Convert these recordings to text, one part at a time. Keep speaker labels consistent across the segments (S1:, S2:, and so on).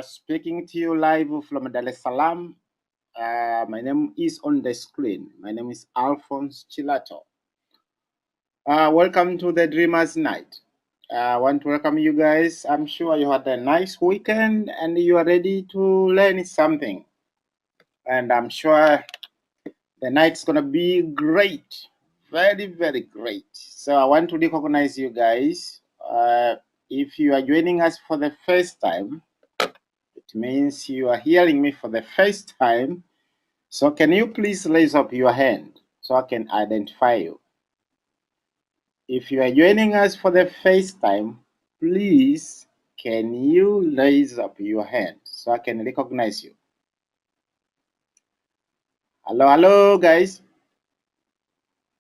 S1: Speaking to you live from Dar es Salaam. My name is on the screen. My name is Alphonse Chilato. Welcome to the Dreamers Night. I want to welcome you guys. I'm sure you had a nice weekend and you are ready to learn something. And I'm sure the night's going to be great. Very, very great. So I want to recognize you guys. If you are joining us for the first time, it means you are hearing me for the first time. So can you please raise up your hand so I can identify you? If you are joining us for the first time, please can you raise up your hand so I can recognize you? Hello, guys.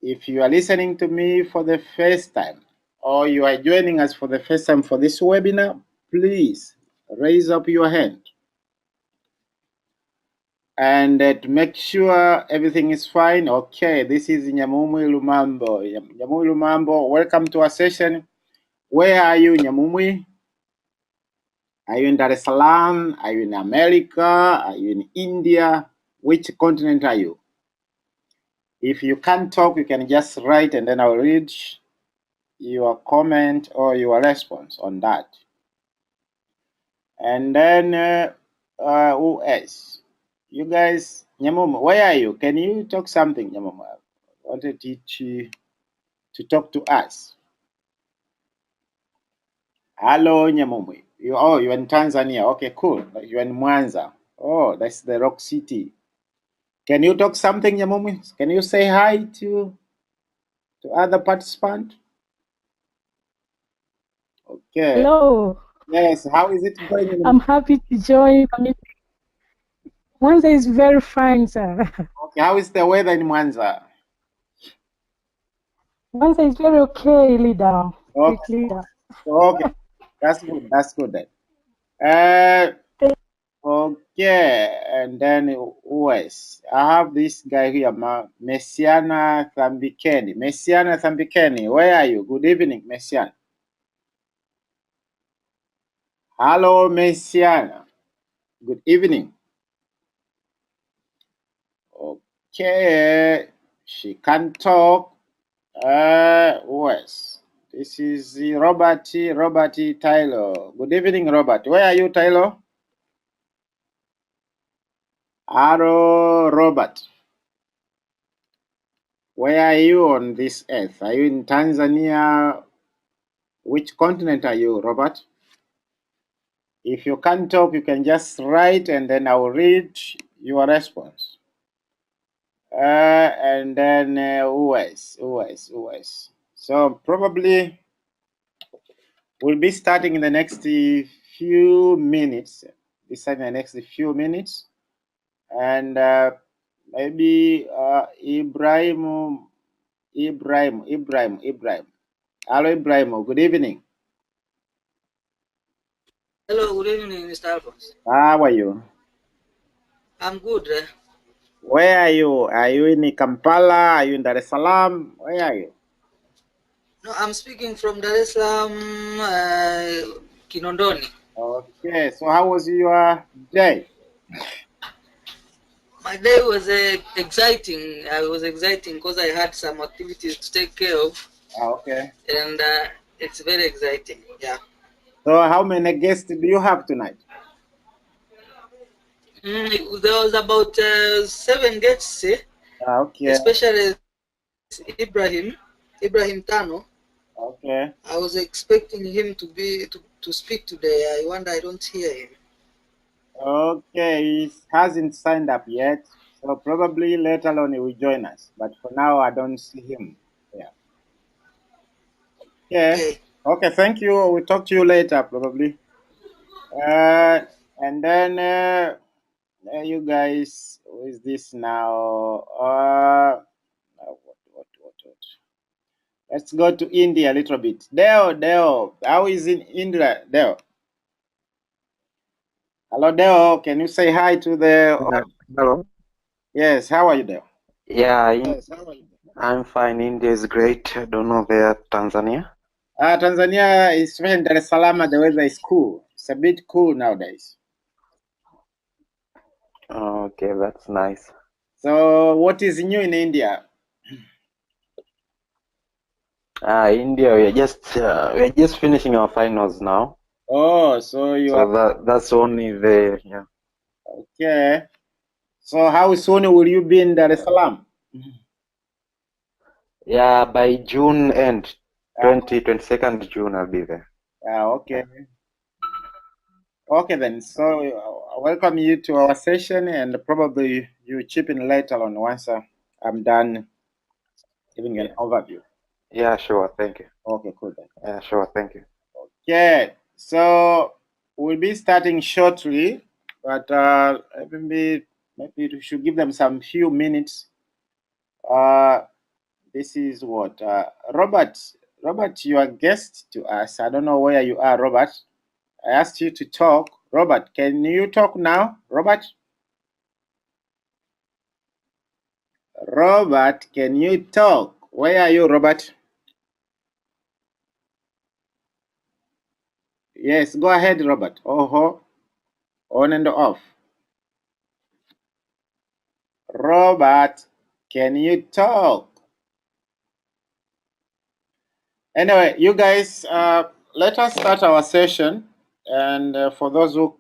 S1: If you are listening to me for the first time or you are joining us for the first time for this webinar, please raise up your hand. And to make sure everything is fine. Okay, this is Nyamumwi Lumambo. Nyamumwi Lumambo, welcome to our session. Where are you, Nyamumwi? Are you in Dar es Salaam? Are you in America? Are you in India? Which continent are you? If you can't talk, you can just write and then I'll read your comment or your response on that. And then who else? You guys, Nyamum, where are you? Can you talk something, Nyamum? I wanted to talk to us. Hello, Nyamum. You're in Tanzania. Okay, cool. You're in Mwanza. Oh, that's the rock city. Can you talk something, Nyamum? Can you say hi to other participants? Okay.
S2: Hello.
S1: Yes, how is it going?
S2: I'm happy to join. Mwanza is very fine, sir.
S1: Okay, how is the weather in Mwanza?
S2: Mwanza is very okay, leader.
S1: Okay.
S2: Leader.
S1: Okay, that's good. That's good then. Okay, and then who else? I have this guy here, Messiana Thambikeni. Messiana Thambikeni, where are you? Good evening, Messiana. Hello, Messiana. Good evening. Okay, she can talk. Who else? This is Robert Tyler. Good evening, Robert. Where are you, Tyler? Hello, Robert. Where are you on this earth? Are you in Tanzania? Which continent are you, Robert? If you can't talk, you can just write and then I will read your response. And then who else? So probably we'll be starting in the next few minutes. And maybe Ibrahim. Hello, Ibrahim. Good evening.
S3: Hello, good evening, Mr. Alphonse.
S1: How are you?
S3: I'm good.
S1: Where are you? Are you in Kampala? Are you in Dar es Salaam? Where are you?
S3: No, I'm speaking from Dar es Salaam, Kinondoni.
S1: Okay, so how was your day?
S3: My day was exciting. I was exciting because I had some activities to take care of.
S1: Okay.
S3: And it's very exciting, yeah.
S1: So how many guests do you have tonight?
S3: There was about 7 guests,
S1: Okay.
S3: Especially Ibrahim Tano.
S1: Okay.
S3: I was expecting him to speak today. I wonder I don't hear him.
S1: Okay, he hasn't signed up yet, so probably later on he will join us. But for now, I don't see him. Yeah. Okay. Okay, thank you. We'll talk to you later, probably. And then you guys, who is this now? What? Let's go to India a little bit. Deo, how is in India, Deo? Hello, Deo. Can you say hi to the?
S4: Hello.
S1: Yes. How are you, Deo?
S4: Yeah, I'm fine. India is great. I don't know where Tanzania.
S1: Tanzania is in Dar es Salaam. The weather is cool. It's a bit cool nowadays.
S4: Okay, that's nice.
S1: So what is new in India?
S4: India, we're just finishing our finals now.
S1: Oh, so you are
S4: That's only the
S1: okay. So how soon will you be in Dar es Salaam?
S4: by June end, 22nd June, I'll be there.
S1: Okay. Okay then. So I welcome you to our session, and probably you chip in later on once I'm done giving an overview.
S4: Yeah, sure. Thank you.
S1: Okay, cool then.
S4: Yeah, sure. Thank you.
S1: Okay, so we'll be starting shortly, but maybe we should give them some few minutes. This is what Robert. Robert, you are guest to us. I don't know where you are, Robert. I asked you to talk. Robert, can you talk now? Robert? Robert, can you talk? Where are you, Robert? Yes, go ahead, Robert. Oh, on and off. Robert, can you talk? Anyway, you guys, let us start our session. And for those who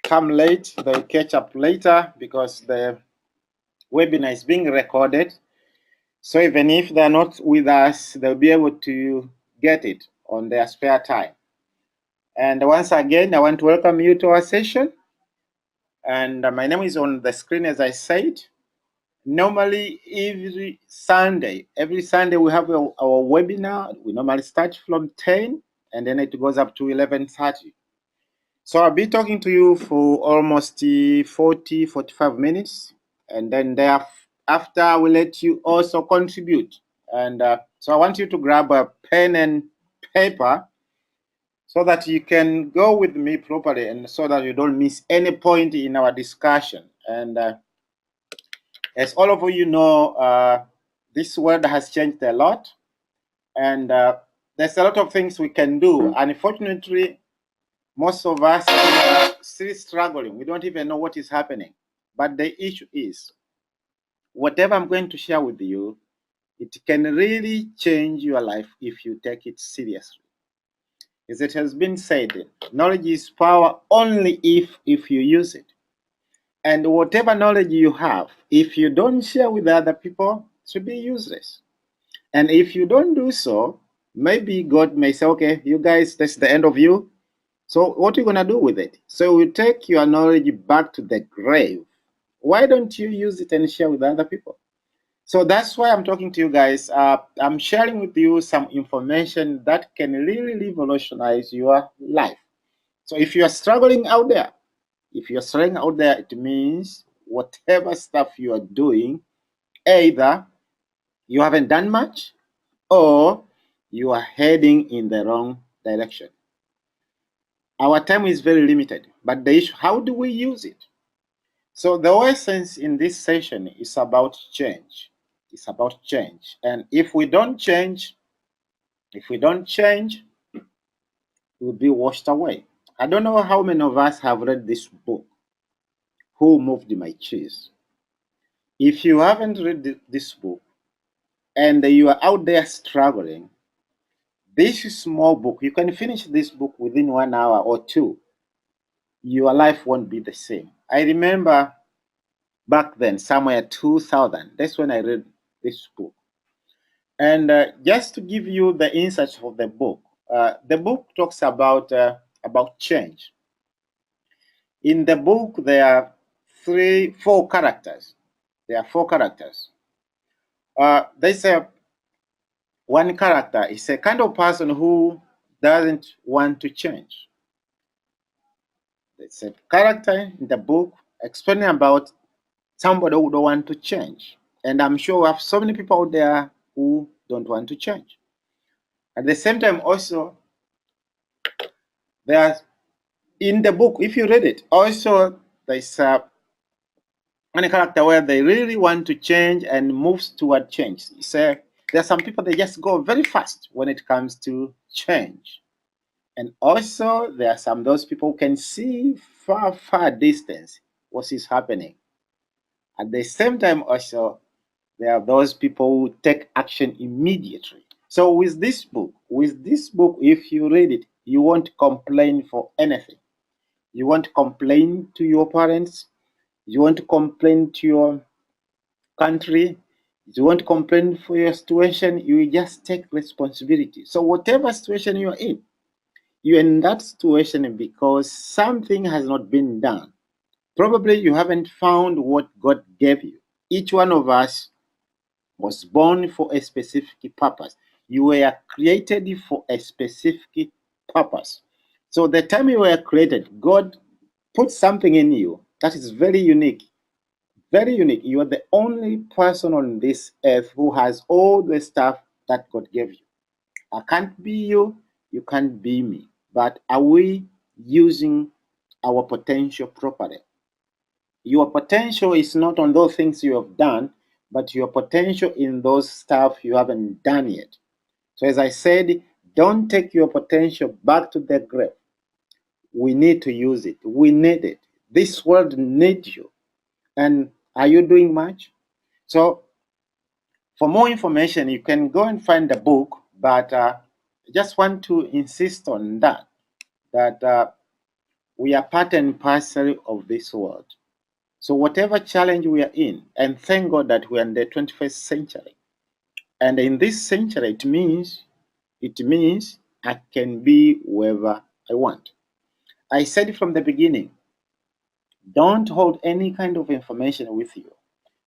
S1: come late, they'll catch up later because the webinar is being recorded. So even if they're not with us, they'll be able to get it on their spare time. And once again, I want to welcome you to our session. And my name is on the screen, as I said. Normally, every Sunday we have our webinar. We normally start from 10 and then it goes up to 11:30. So I'll be talking to you for almost 45 minutes. And then thereafter, we'll let you also contribute. And so I want you to grab a pen and paper so that you can go with me properly and so that you don't miss any point in our discussion. And as all of you know, this world has changed a lot, and there's a lot of things we can do. Unfortunately, most of us are still struggling. We don't even know what is happening. But the issue is, whatever I'm going to share with you, it can really change your life if you take it seriously. As it has been said, knowledge is power only if you use it. And whatever knowledge you have, if you don't share with other people, it should be useless. And if you don't do so, maybe God may say, okay, you guys, that's the end of you. So what are you going to do with it? So you take your knowledge back to the grave. Why don't you use it and share with other people? So that's why I'm talking to you guys. I'm sharing with you some information that can really revolutionize your life. So if you are struggling out there, it means whatever stuff you are doing, either you haven't done much or you are heading in the wrong direction. Our time is very limited, but the issue, how do we use it? So the essence in this session is about change. It's about change. And if we don't change, we'll be washed away. I don't know how many of us have read this book, Who Moved My Cheese? If you haven't read this book and you are out there struggling, this small book, you can finish this book within 1 hour or two. Your life won't be the same. I remember back then, somewhere 2000, that's when I read this book. And just to give you the insights of the book talks about change. In the book, there are four characters. There are four characters. There's one character is a kind of person who doesn't want to change. There's a character in the book explaining about somebody who don't want to change. And I'm sure we have so many people out there who don't want to change. At the same time, also, there's in the book, if you read it, also there's one character where they really want to change and moves toward change. So there are some people that just go very fast when it comes to change. And also, there are some those people who can see far, far distance what is happening. At the same time, also, there are those people who take action immediately. So with this book, if you read it, you won't complain for anything. You won't complain to your parents. You won't complain to your country. You won't complain for your situation. You will just take responsibility. So whatever situation you're in that situation because something has not been done. Probably you haven't found what God gave you. Each one of us was born for a specific purpose. You were created for a specific purpose. So the time you were created, God put something in you that is very unique. Very unique. You are the only person on this earth who has all the stuff that God gave you. I can't be you, you can't be me. But are we using our potential properly? Your potential is not on those things you have done, but your potential in those stuff you haven't done yet. So as I said, don't take your potential back to the grave. We need to use it. We need it. This world needs you. And are you doing much? So for more information, you can go and find the book, but I just want to insist on that we are part and parcel of this world. So whatever challenge we are in, and thank God that we are in the 21st century. And in this century, it means I can be wherever I want. I said from the beginning, don't hold any kind of information with you.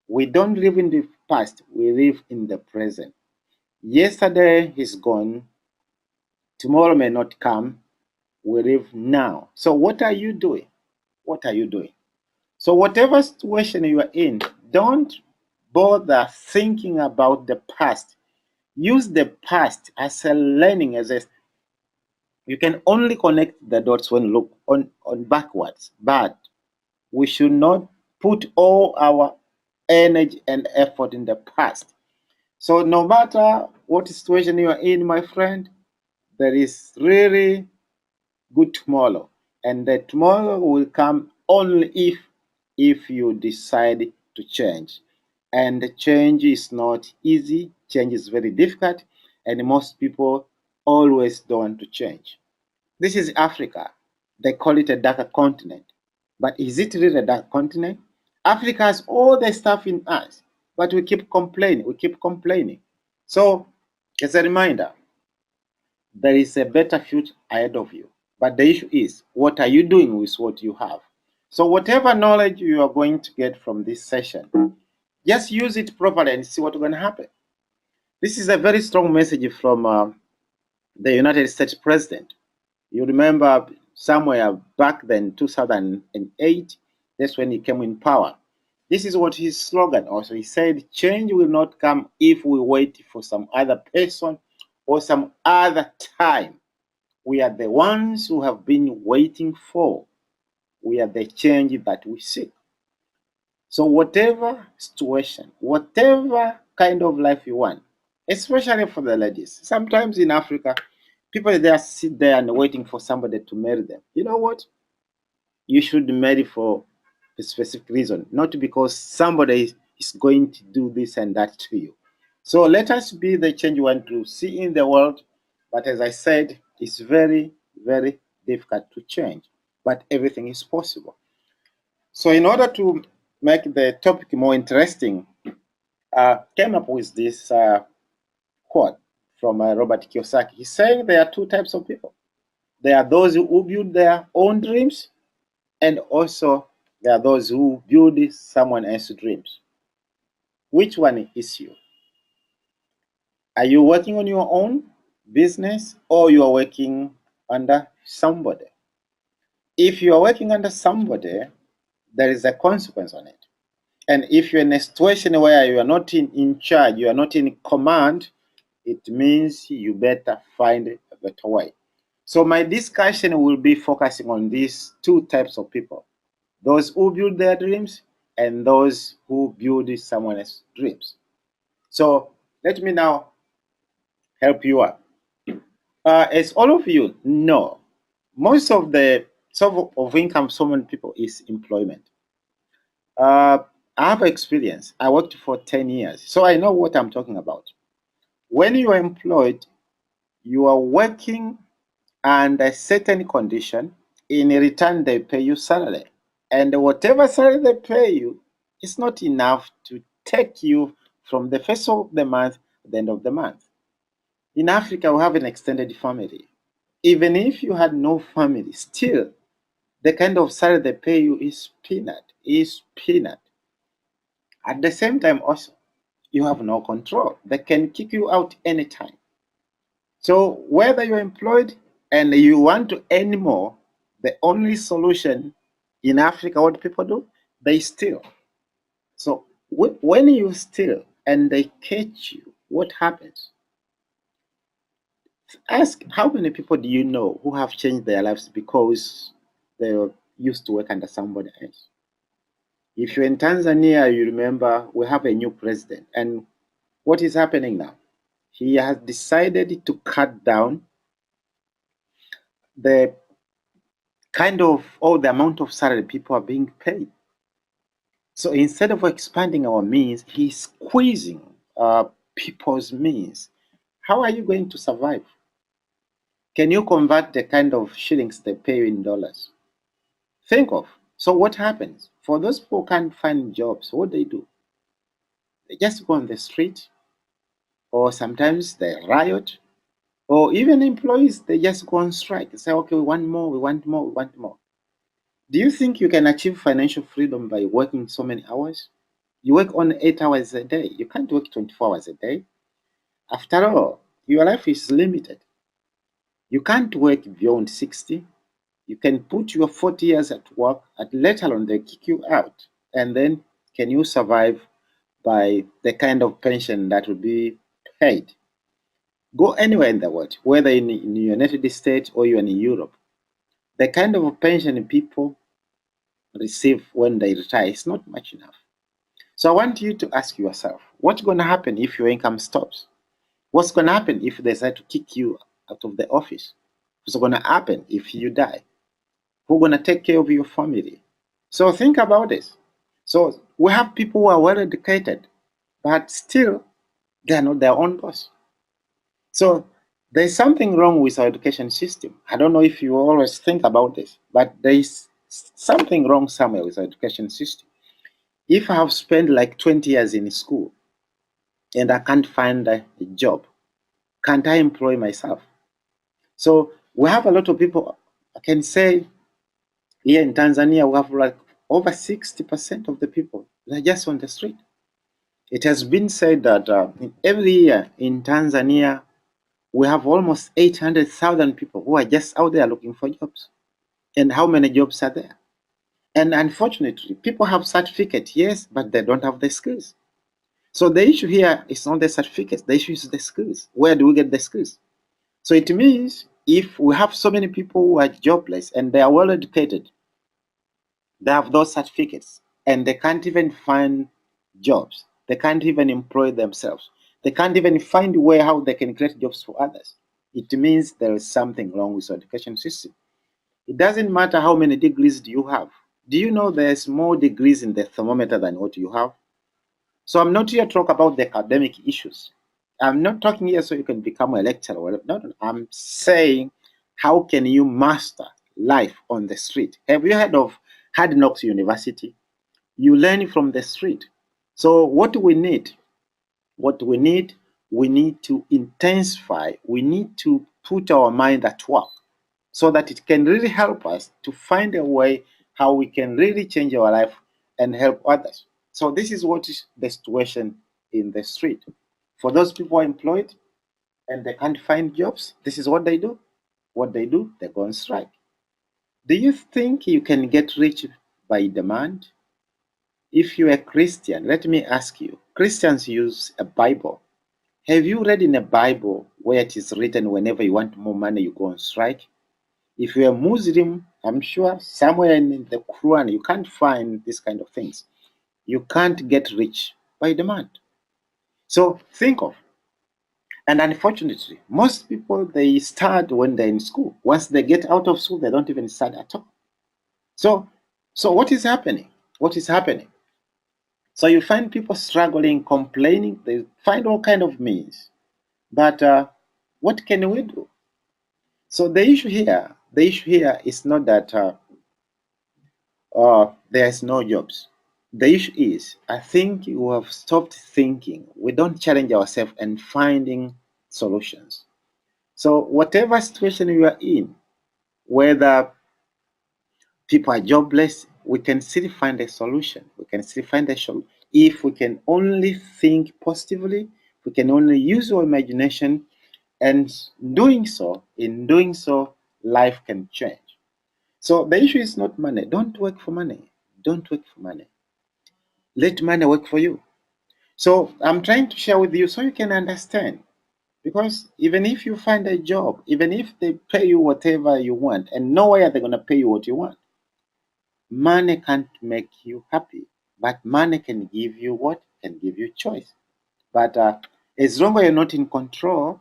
S1: We don't live in the past, we live in the present. Yesterday is gone, tomorrow may not come, we live now. So what are you doing? What are you doing? So whatever situation you are in, don't bother thinking about the past. Use the past as a learning, you can only connect the dots when you look on backwards. But we should not put all our energy and effort in the past. So no matter what situation you are in, my friend, there is really good tomorrow. And the tomorrow will come only if you decide to change. And change is not easy, change is very difficult, and most people always don't want to change. This is Africa. They call it a darker continent. But is it really a dark continent? Africa has all the stuff in us, but we keep complaining. We keep complaining. So, as a reminder, there is a better future ahead of you. But the issue is, what are you doing with what you have? So, whatever knowledge you are going to get from this session, just use it properly and see what's going to happen. This is a very strong message from the United States president. You remember somewhere back then, 2008, that's when he came in power. This is what his slogan also. He said, change will not come if we wait for some other person or some other time. We are the ones who have been waiting for. We are the change that we seek. So whatever situation, whatever kind of life you want, especially for the ladies, sometimes in Africa, people there sit there and waiting for somebody to marry them. You know what? You should marry for a specific reason, not because somebody is going to do this and that to you. So let us be the change we want to see in the world. But as I said, it's very, very difficult to change. But everything is possible. So in order to make the topic more interesting, came up with this quote from Robert Kiyosaki. He's saying there are two types of people. There are those who build their own dreams, and also there are those who build someone else's dreams. Which one is you? Are you working on your own business or you are working under somebody? If you are working under somebody, there is a consequence on it. And if you're in a situation where you are not in charge, you are not in command, it means you better find a better way. So my discussion will be focusing on these two types of people: those who build their dreams and those who build someone else's dreams. So let me now help you out. As all of you know, most of the source of income so many people is employment. Uh, I have experience. I worked for 10 years, so I know what I'm talking about. When you are employed, you are working under a certain condition. In return, they pay you salary. And whatever salary they pay you is not enough to take you from the first of the month to the end of the month. In Africa, we have an extended family. Even if you had no family, still the kind of salary they pay you is peanut, is peanut. At the same time, also, you have no control. They can kick you out anytime. So whether you're employed and you want to earn more, the only solution in Africa, what people do, they steal. So when you steal and they catch you, what happens? Ask how many people do you know who have changed their lives because they used to work under somebody else? If you're in Tanzania, you remember we have a new president. And what is happening now? He has decided to cut down the kind of all the amount of salary people are being paid. So instead of expanding our means, he's squeezing people's means. How are you going to survive? Can you convert the kind of shillings they pay you in dollars? Think of. So what happens? For those people who can't find jobs, what they do? They just go on the street, or sometimes they riot, or even employees, they just go on strike. They say, okay, we want more, we want more, we want more. Do you think you can achieve financial freedom by working so many hours? You work only 8 hours a day. You can't work 24 hours a day. After all, your life is limited. You can't work beyond 60. You can put your 40 years at work, and later on they kick you out. And then can you survive by the kind of pension that will be paid? Go anywhere in the world, whether in the United States or you're in Europe. The kind of pension people receive when they retire is not much enough. So I want you to ask yourself, what's going to happen if your income stops? What's going to happen if they decide to kick you out of the office? What's going to happen if you die? Who's going to take care of your family? So think about this. So we have people who are well educated, but still they are not their own boss. So there's something wrong with our education system. I don't know if you always think about this, but there is something wrong somewhere with our education system. If I have spent like 20 years in school and I can't find a job, can't I employ myself? So we have a lot of people. I can say here in Tanzania, we have like over 60% of the people they're just on the street. It has been said that every year in Tanzania, we have almost 800,000 people who are just out there looking for jobs. And how many jobs are there? And unfortunately, people have certificates, yes, but they don't have the skills. So the issue here is not the certificates, the issue is the skills. Where do we get the skills? So it means if we have so many people who are jobless and they are well educated, they have those certificates and they can't even find jobs, they can't even employ themselves, they can't even find a way how they can create jobs for others. It means there is something wrong with the education system. It doesn't matter how many degrees do you have. Do you know there's more degrees in the thermometer than what you have? So I'm not here to talk about the academic issues. I'm not talking here so you can become a lecturer. No. I'm saying how can you master life on the street? Have you heard of Hard Knocks University? You learn from the street. So what do we need? What we need to intensify. We need to put our mind at work so that it can really help us to find a way how we can really change our life and help others. So this is what is the situation in the street. For those people who are employed and they can't find jobs, this is what they do. What they do, they go on strike. Do you think you can get rich by demand? If you're a Christian, let me ask you, Christians use a Bible. Have you read in a Bible where it is written whenever you want more money, you go on strike? If you're a Muslim, I'm sure somewhere in the Quran you can't find these kind of things. You can't get rich by demand. So think of And unfortunately, most people, they start when they're in school. Once they get out of school, they don't even start at all. So, so what is happening? What is happening? So you find people struggling, complaining. They find all kind of means. But what can we do? So the issue here is not that there's no jobs. The issue is, I think we have stopped thinking. We don't challenge ourselves and finding solutions. So whatever situation you are in, whether people are jobless, we can still find a solution. We can still find a solution if we can only think positively. We can only use our imagination, and in doing so, life can change. So the issue is not money. Don't work for money. Don't work for money. Let money work for you. So I'm trying to share with you so you can understand. Because even if you find a job, even if they pay you whatever you want, and nowhere they're going to pay you what you want, money can't make you happy. But money can give you what? Can give you choice. But as long as you're not in control,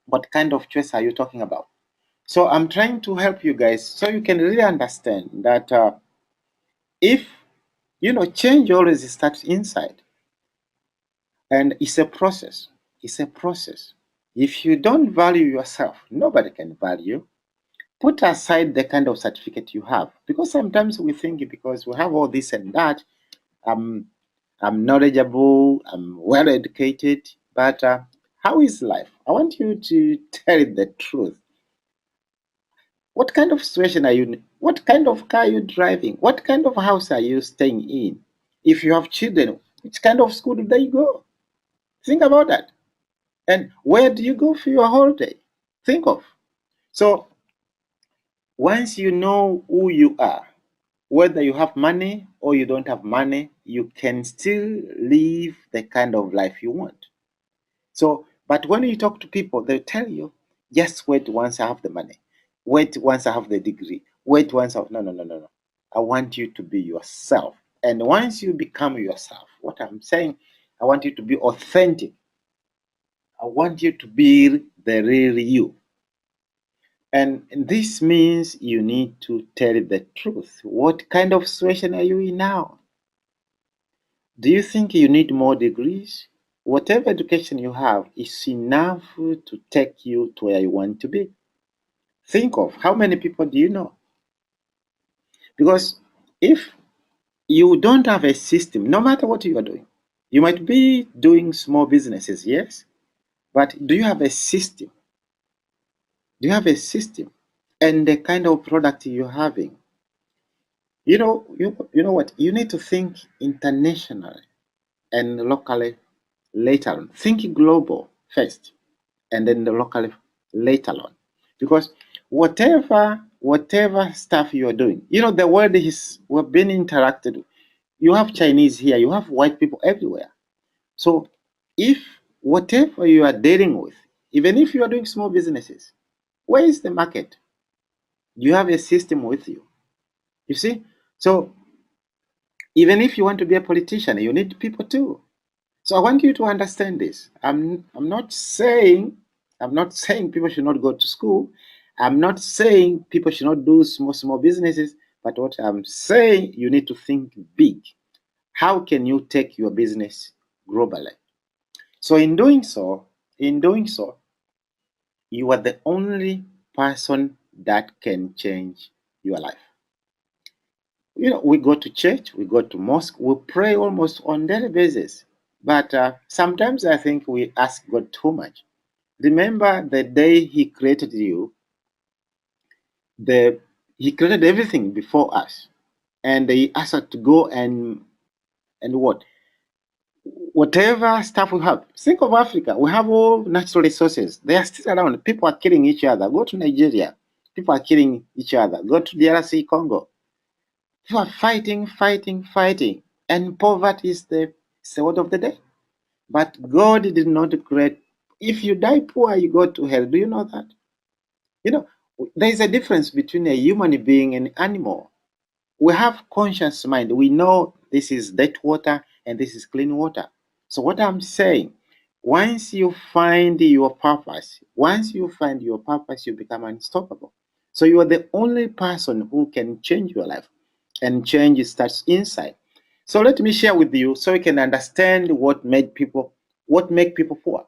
S1: what kind of choice are you talking about? So I'm trying to help you guys so you can really understand that if change always starts inside, and it's a process. It's a process. If you don't value yourself, nobody can value. Put aside the kind of certificate you have, because sometimes we think because we have all this and that, I'm I'm knowledgeable, I'm well educated, but how is life? I want you to tell the truth. What kind of situation are you in? What kind of car are you driving? What kind of house are you staying in? If you have children, which kind of school do they go? Think about that. And where do you go for your holiday? Think of. So once you know who you are, whether you have money or you don't have money, you can still live the kind of life you want. So, but when you talk to people, they'll tell you, just wait once I have the money. Wait once I have the degree. Wait once I have... No, no, no, no, no. I want you to be yourself. And once you become yourself, what I'm saying, I want you to be authentic. I want you to be the real you. And this means you need to tell the truth. What kind of situation are you in now? Do you think you need more degrees? Whatever education you have is enough to take you to where you want to be. Think of how many people do you know? Because if you don't have a system, no matter what you are doing, you might be doing small businesses, yes, but do you have a system? Do you have a system? And the kind of product you're having, you know what? You need to think internationally and locally later on. Think global first, and then the locally later on. Because whatever stuff you are doing, the world is we've been interacted. You have Chinese here, you have white people everywhere. So if whatever you are dealing with, even if you are doing small businesses, where is the market? You have a system with you. You see? So even if you want to be a politician, you need people too. So I want you to understand this. I'm not saying people should not go to school. I'm not saying people should not do small businesses. But what I'm saying, you need to think big. How can you take your business globally? So in doing so, you are the only person that can change your life. We go to church, we go to mosque, we pray almost on daily basis. But sometimes I think we ask God too much. Remember the day He created you, He created everything before us, and He asked us to go and whatever stuff we have. Think of Africa. We have all natural resources. They are still around. People are killing each other. Go to Nigeria. People are killing each other. Go to DRC Congo. You are fighting, fighting, fighting, and poverty is the word of the day. But God did not create. If you die poor, you go to hell. Do you know that? You know, there is a difference between a human being and animal. We have conscious mind. We know this is dirty water and this is clean water. So what I'm saying, Once you find your purpose, you become unstoppable. So you are the only person who can change your life, and change starts inside. So let me share with you so you can understand what make people poor.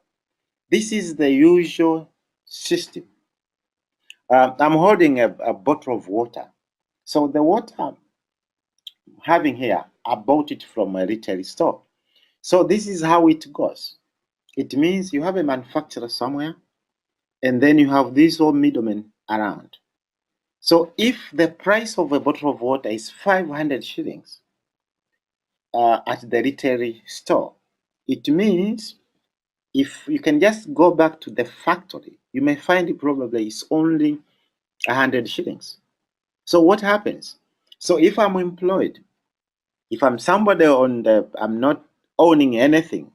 S1: This is the usual system. I'm holding a bottle of water. So the water I'm having here, I bought it from a retail store. So this is how it goes. It means you have a manufacturer somewhere, and then you have these all middlemen around. So if the price of a bottle of water is 500 shillings at the retail store, it means if you can just go back to the factory, you may find it probably is only 100 shillings. So what happens? So if I'm employed, if I'm somebody I'm not owning anything,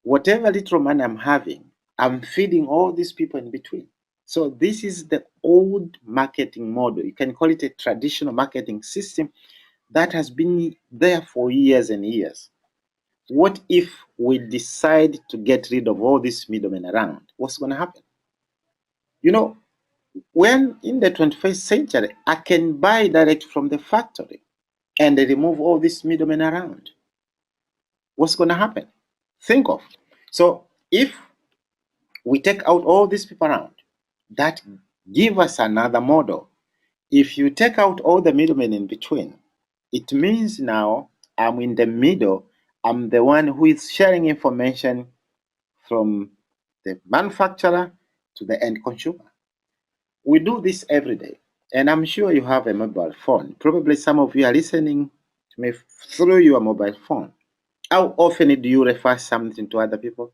S1: whatever little money I'm having, I'm feeding all these people in between. So this is the old marketing model. You can call it a traditional marketing system that has been there for years and years. What if we decide to get rid of all these middlemen around? What's going to happen? You know, when in the 21st century, I can buy direct from the factory and they remove all these middlemen around. What's going to happen? Think of. So if we take out all these people around, that give us another model. If you take out all the middlemen in between, it means now I'm in the middle. I'm the one who is sharing information from the manufacturer to the end consumer. We do this every day. And I'm sure you have a mobile phone. Probably some of you are listening to me through your mobile phone. How often do you refer something to other people?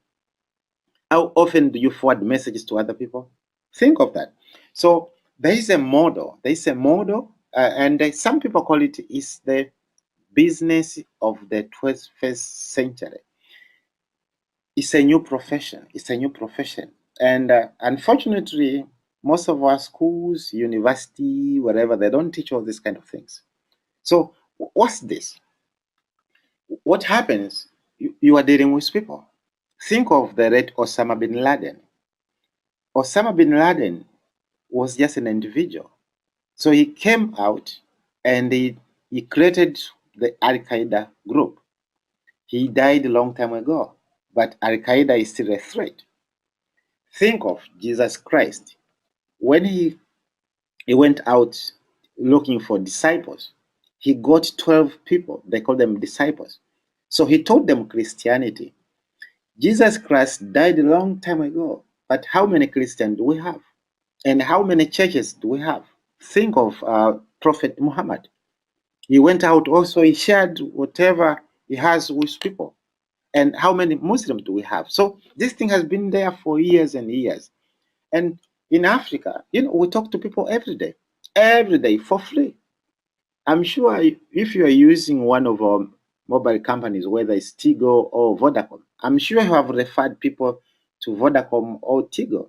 S1: How often do you forward messages to other people? Think of that. So there is a model. There is a model, and some people call it is the business of the 21st century. It's a new profession. It's a new profession, and unfortunately, most of our schools, university, wherever, they don't teach all these kind of things. So what's this? What happens? You are dealing with people. Think of the late Osama bin Laden. Osama bin Laden was just an individual. So he came out and he created the Al Qaeda group. He died a long time ago, but Al Qaeda is still a threat. Think of Jesus Christ. When he went out looking for disciples, he got 12 people. They call them disciples. So he taught them Christianity. Jesus Christ died a long time ago, but how many Christians do we have? And how many churches do we have? Think of Prophet Muhammad. He went out also, he shared whatever he has with people. And how many Muslims do we have? So this thing has been there for years and years. And in Africa, we talk to people every day for free. I'm sure if you are using one of our mobile companies, whether it's Tigo or Vodacom, I'm sure you have referred people to Vodacom or Tigo.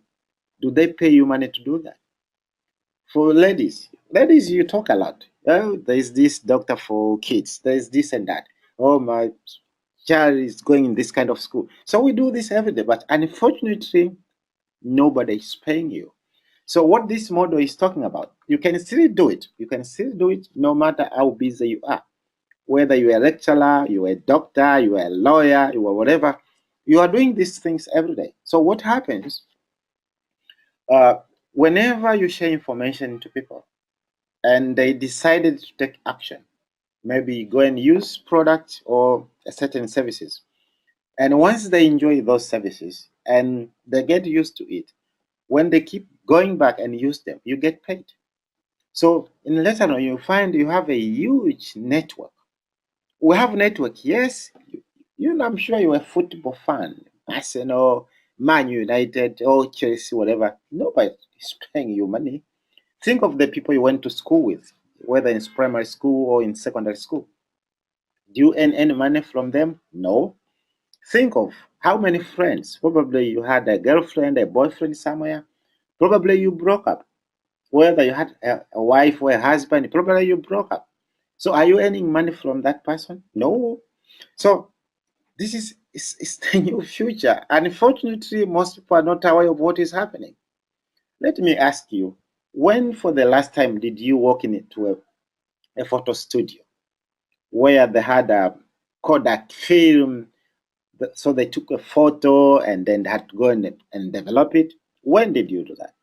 S1: Do they pay you money to do that? For ladies, you talk a lot. Oh, there's this doctor for kids. There's this and that. Oh, my child is going in this kind of school. So we do this every day, but unfortunately, nobody is paying you. So what this model is talking about, you can still do it. You can still do it no matter how busy you are. Whether you're a lecturer, you're a doctor, you're a lawyer, you are whatever, you are doing these things every day. So what happens uh, whenever you share information to people and they decided to take action, maybe go and use products or certain services, and once they enjoy those services and they get used to it, when they keep going back and use them, you get paid. So in later on, you find you have a huge network. We have network, yes. I'm sure you're a football fan, Arsenal, Man United, or Chelsea, whatever. Nobody is paying you money. Think of the people you went to school with, whether in primary school or in secondary school. Do you earn any money from them? No. Think of how many friends. Probably you had a girlfriend, a boyfriend somewhere. Probably you broke up. Whether you had a wife or a husband, probably you broke up. So are you earning money from that person? No. So This is the new future. Unfortunately, most people are not aware of what is happening. Let me ask you, when for the last time did you walk into a photo studio where they had a Kodak film? So they took a photo and then they had to go and develop it. When did you do that?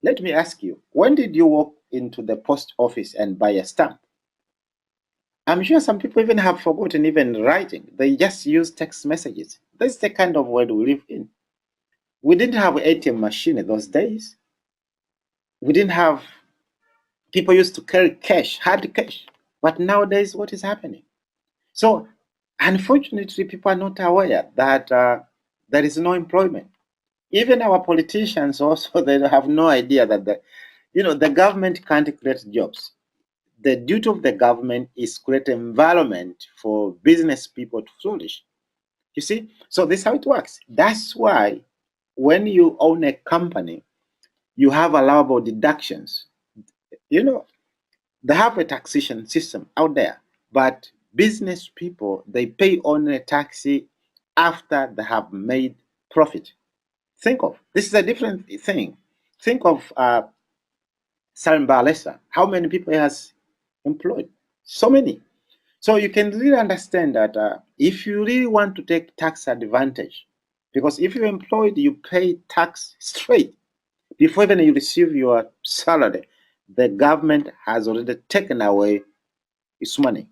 S1: Let me ask you, when did you walk into the post office and buy a stamp? I'm sure some people even have forgotten even writing. They just use text messages. That's the kind of world we live in. We didn't have ATM machine in those days. We didn't have, people used to carry cash, hard cash. But nowadays, what is happening? So, unfortunately, people are not aware that there is no employment. Even our politicians also, they have no idea that the government can't create jobs. The duty of the government is create environment for business people to flourish. You see, so this is how it works. That's why when you own a company, you have allowable deductions. You know, they have a taxation system out there, but business people, they pay only a tax after they have made profit. Think of, this is a different thing. Think of Salim Balesa. How many people he has employed? So many. So you can really understand that if you really want to take tax advantage, because if you're employed, you pay tax straight before even you receive your salary. The government has already taken away its money.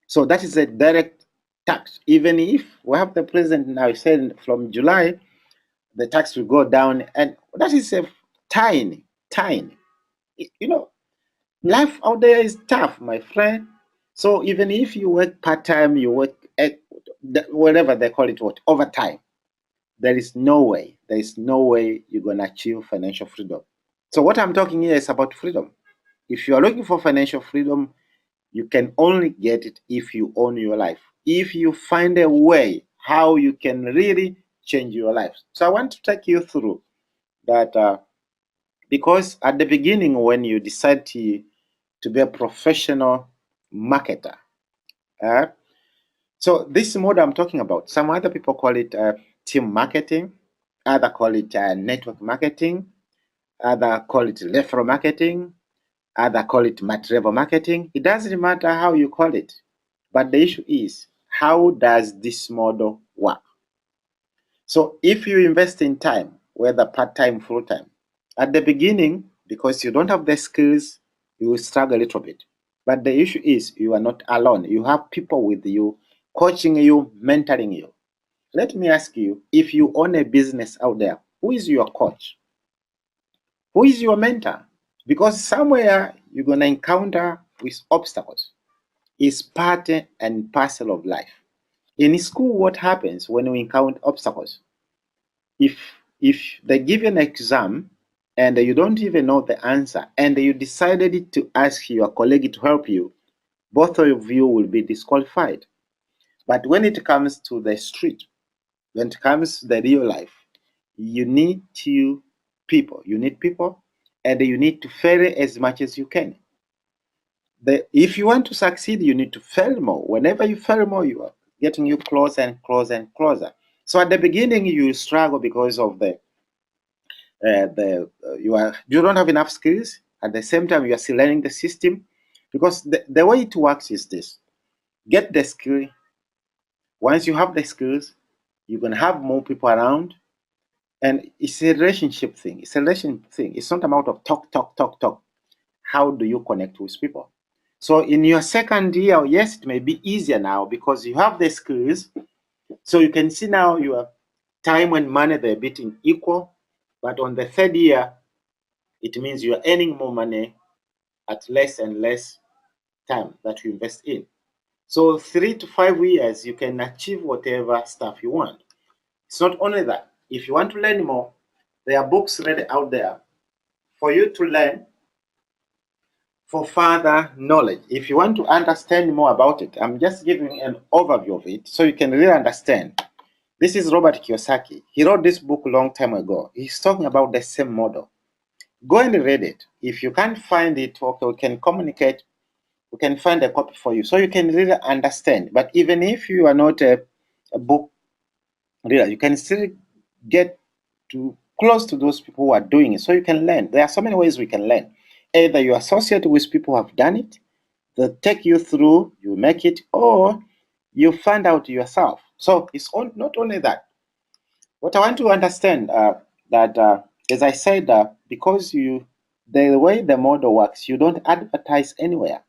S1: So that is a direct tax. Even if we have the president now saying from July the tax will go down, and that is a tiny, tiny. You know, life out there is tough, my friend. So even if you work part time, you work at whatever they call it, what overtime, there is no way you're gonna achieve financial freedom. So what I'm talking here is about freedom. If you are looking for financial freedom, you can only get it if you own your life. If you find a way how you can really change your life. So I want to take you through that because at the beginning, when you decide to be a professional marketer, uh, so this model I'm talking about, some other people call it team marketing, other call it network marketing, other call it referral marketing, other call it material marketing. It doesn't matter how you call it, but the issue is how does this model work? So if you invest in time, whether part-time, full-time, at the beginning, because you don't have the skills, you will struggle a little bit. But the issue is you are not alone. You have people with you, coaching you, mentoring you. Let me ask you, if you own a business out there, who is your coach? Who is your mentor? Because somewhere you're going to encounter with obstacles. It's part and parcel of life. In school, what happens when we encounter obstacles? if if they give you an exam and you don't even know the answer and you decided to ask your colleague to help you, both of you will be disqualified. But when it comes to the street, when it comes to the real life, you need you need people, and you need to fail as much as you can. If you want to succeed, you need to fail more. Whenever you fail more, you are getting you closer and closer and closer. So at the beginning, you struggle because of you don't have enough skills. At the same time, you are still learning the system, because the way it works is this: get the skill. Once you have the skills, you're gonna have more people around, and it's a relationship thing. It's a relationship thing. It's not about of talk, talk, talk, talk. How do you connect with people? So in your second year, yes, it may be easier now because you have the skills. So you can see now your time and money, they're being equal. But on the third year, it means you are earning more money at less and less time that you invest in. So 3 to 5 years, you can achieve whatever stuff you want. It's not only that. If you want to learn more, there are books ready out there for you to learn for further knowledge. If you want to understand more about it, I'm just giving an overview of it so you can really understand. This is Robert Kiyosaki. He wrote this book a long time ago. He's talking about the same model. Go and read it. If you can't find it, okay, we can communicate. We can find a copy for you so you can really understand. But even if you are not a book You can still get to close to those people who are doing it, so you can learn. There are so many ways we can learn. Either you associate with people who have done it, they take you through, you make it, or you find out yourself. So it's not only that. What I want to understand that, as I said, because the way the model works, you don't advertise anywhere.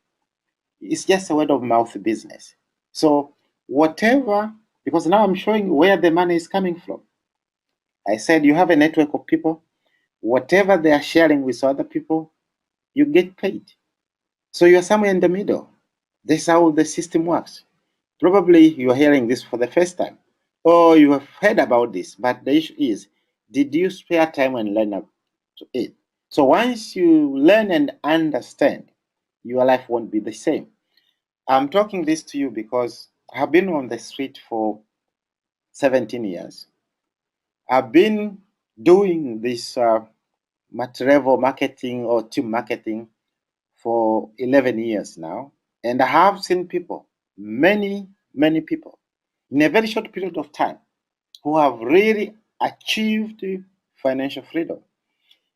S1: It's just a word of mouth business. So whatever, because now I'm showing where the money is coming from. I said you have a network of people. Whatever they are sharing with other people, you get paid. So you're somewhere in the middle. This is how the system works. Probably you are hearing this for the first time, or you have heard about this, but the issue is, did you spare time and learn up to it? So once you learn and understand, your life won't be the same. I'm talking this to you because I've been on the street for 17 years. I've been doing this material marketing or team marketing for 11 years now. And I have seen people, many people, in a very short period of time who have really achieved financial freedom.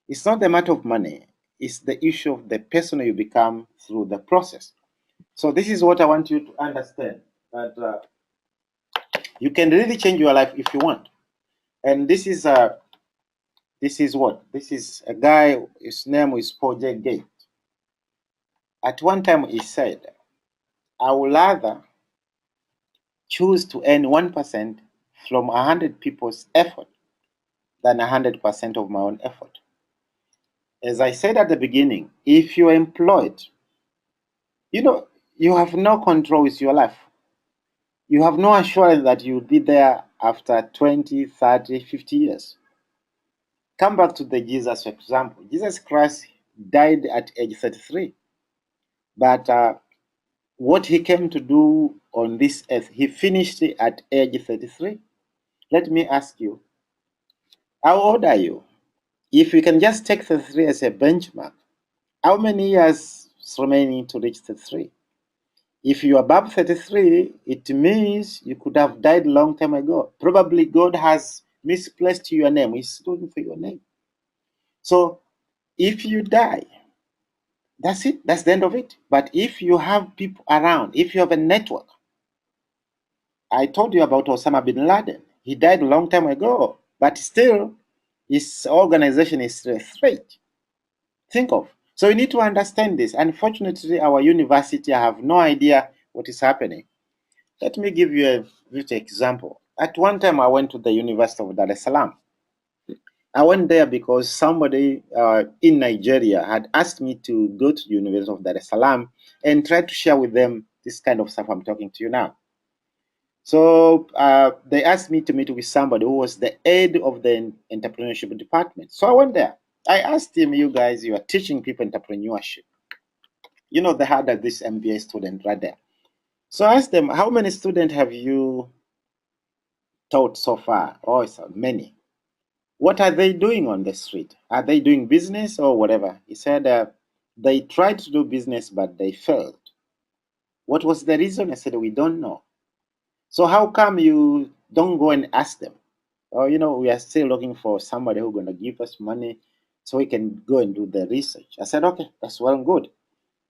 S1: It's not the matter of money, it's the issue of the person you become through the process. So, this is what I want you to understand, that you can really change your life if you want. And this is what? This is a guy, his name is Project Gate. At one time, he said, I would rather choose to earn 1% from 100 people's effort than 100% of my own effort. As I said at the beginning, if you're employed, you know, you have no control with your life. You have no assurance that you'll be there after 20, 30, 50 years. Come back to the Jesus example. Jesus Christ died at age 33, but what he came to do on this earth, he finished it at age 33. Let me ask you, how old are you? If you can just take 33 as a benchmark, how many years is remaining to reach 33? If you're above 33, it means you could have died a long time ago. Probably God has misplaced your name. He's looking for your name. So if you die, that's it. That's the end of it. But if you have people around, if you have a network, I told you about Osama bin Laden. He died a long time ago, but still, his organization is a threat. Think of. So you need to understand this. Unfortunately, our university have no idea what is happening. Let me give you a brief example. At one time, I went to the University of Dar es Salaam. I went there because somebody in Nigeria had asked me to go to the University of Dar es Salaam and try to share with them this kind of stuff I'm talking to you now. So they asked me to meet with somebody who was the head of the entrepreneurship department. So I went there. I asked him, you guys, you are teaching people entrepreneurship. You know, they had this MBA student right there. So I asked them, how many students have you taught so far? Oh, it's many. What are they doing on the street? Are they doing business or whatever? He said they tried to do business, but they failed. What was the reason? I said, we don't know. So how come you don't go and ask them? Oh, you know, we are still looking for somebody who's going to give us money so we can go and do the research. I said, okay, that's well and good.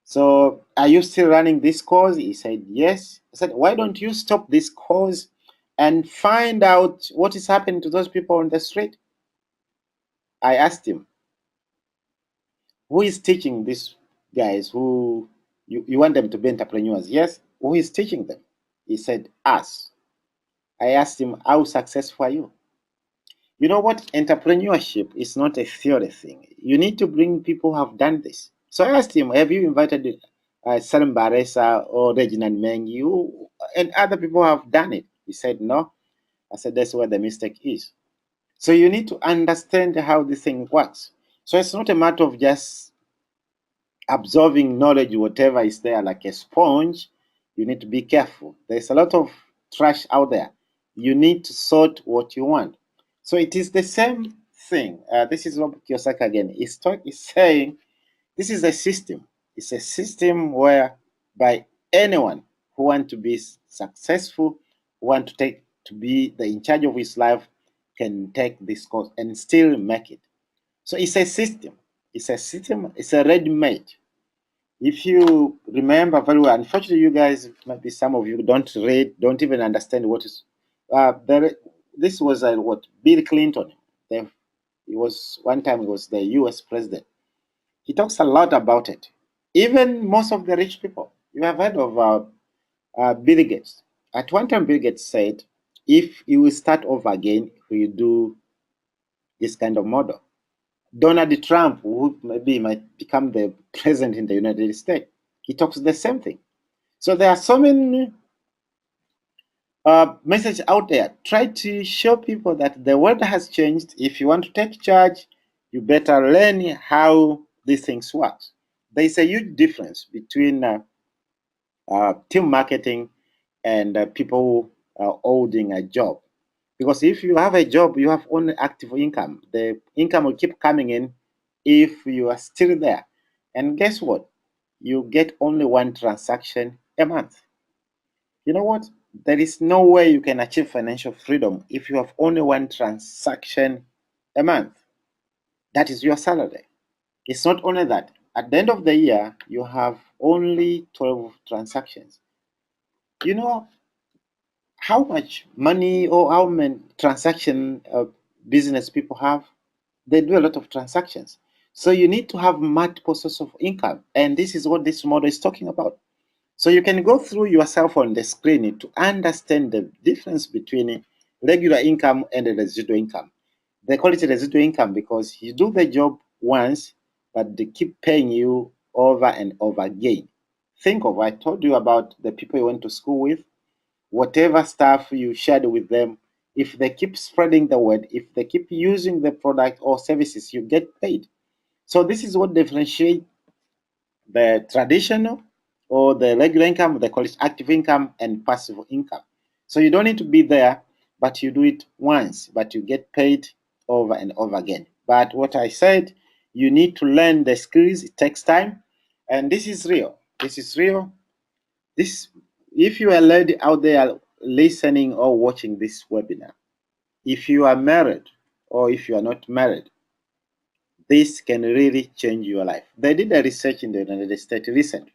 S1: So, are you still running this course? He said, yes. I said, why don't you stop this course and find out what is happening to those people on the street? I asked him, who is teaching these guys who you want them to be entrepreneurs? Yes. Who is teaching them? He said, us. I asked him, how successful are you? You know what? Entrepreneurship is not a theory thing. You need to bring people who have done this. So I asked him, have you invited Salim Baresa or Reginald Mengi and other people who have done it? He said, no. I said, that's where the mistake is. So you need to understand how this thing works. So it's not a matter of just absorbing knowledge, whatever is there, like a sponge. You need to be careful. There's a lot of trash out there. You need to sort what you want. So it is the same thing. This is Robert Kiyosaki again. He's saying this is a system. It's a system where by anyone who want to be successful, want to to be the in charge of his life can take this course and still make it. So it's a system. It's a system. It's a ready-made. If you remember very well, unfortunately, you guys, maybe some of you don't read, don't even understand what is. There, this was what Bill Clinton. He was one time he was the U.S. president. He talks a lot about it. Even most of the rich people. You have heard of Bill Gates. At one time, Bill Gates said, if you will start over again, we do this kind of model. Donald Trump, who maybe might become the president in the United States, he talks the same thing. So there are so many messages out there. Try to show people that the world has changed. If you want to take charge, you better learn how these things work. There is a huge difference between team marketing and people holding a job. Because if you have a job, you have only active income. The income will keep coming in if you are still there. And guess what? You get only one transaction a month. You know what? There is no way you can achieve financial freedom if you have only one transaction a month. That is your salary. It's not only that. At the end of the year, you have only 12 transactions. You know how much money or how many transaction business people have? They do a lot of transactions. So you need to have multiple sources of income. And this is what this model is talking about. So you can go through yourself on the screen to understand the difference between regular income and the residual income. They call it residual income because you do the job once, but they keep paying you over and over again. Think of, I told you about the people you went to school with, whatever stuff you shared with them, if they keep spreading the word, if they keep using the product or services, you get paid. So this is what differentiates the traditional or the regular income, they call it active income and passive income. So you don't need to be there, but you do it once, but you get paid over and over again. But what I said, you need to learn the skills, it takes time, and this is real. This is real. This, if you are lady out there listening or watching this webinar, if you are married or if you are not married, this can really change your life. They did a research in the United States recently.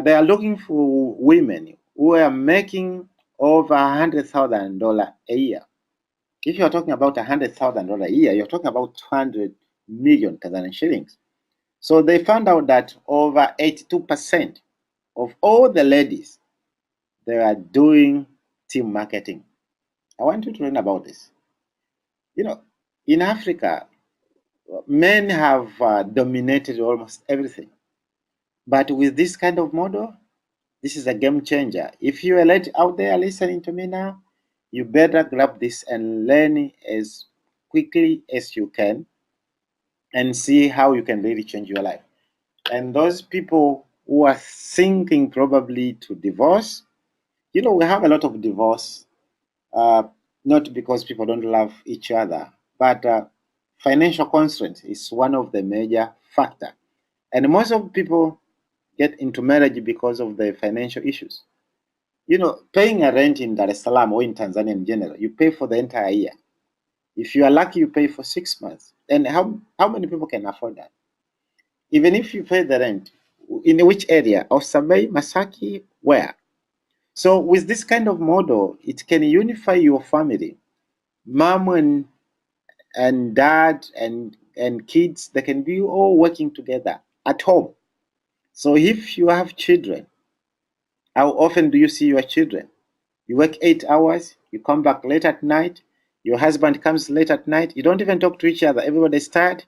S1: They are looking for women who are making over $100,000 a year. If you're talking about $100,000 a year, you're talking about 200 million Tanzanian shillings. So they found out that over 82% of all the ladies, they are doing team marketing. I want you to learn about this. You know, in Africa, men have dominated almost everything. But with this kind of model, this is a game changer. If you are late out there listening to me now, you better grab this and learn as quickly as you can and see how you can really change your life. And those people who are thinking probably to divorce, you know, we have a lot of divorce, uh, not because people don't love each other, but financial constraint is one of the major factor. And most of people get into marriage because of the financial issues. You know, paying a rent in Dar es Salaam or in Tanzania in general, you pay for the entire year. If you are lucky, you pay for 6 months. And how many people can afford that? Even if you pay the rent, in which area? Of Sabay, Masaki, where? So with this kind of model, it can unify your family. Mom and dad and kids, they can be all working together at home. So if you have children, how often do you see your children? You work 8 hours, you come back late at night, your husband comes late at night, you don't even talk to each other, everybody's tired.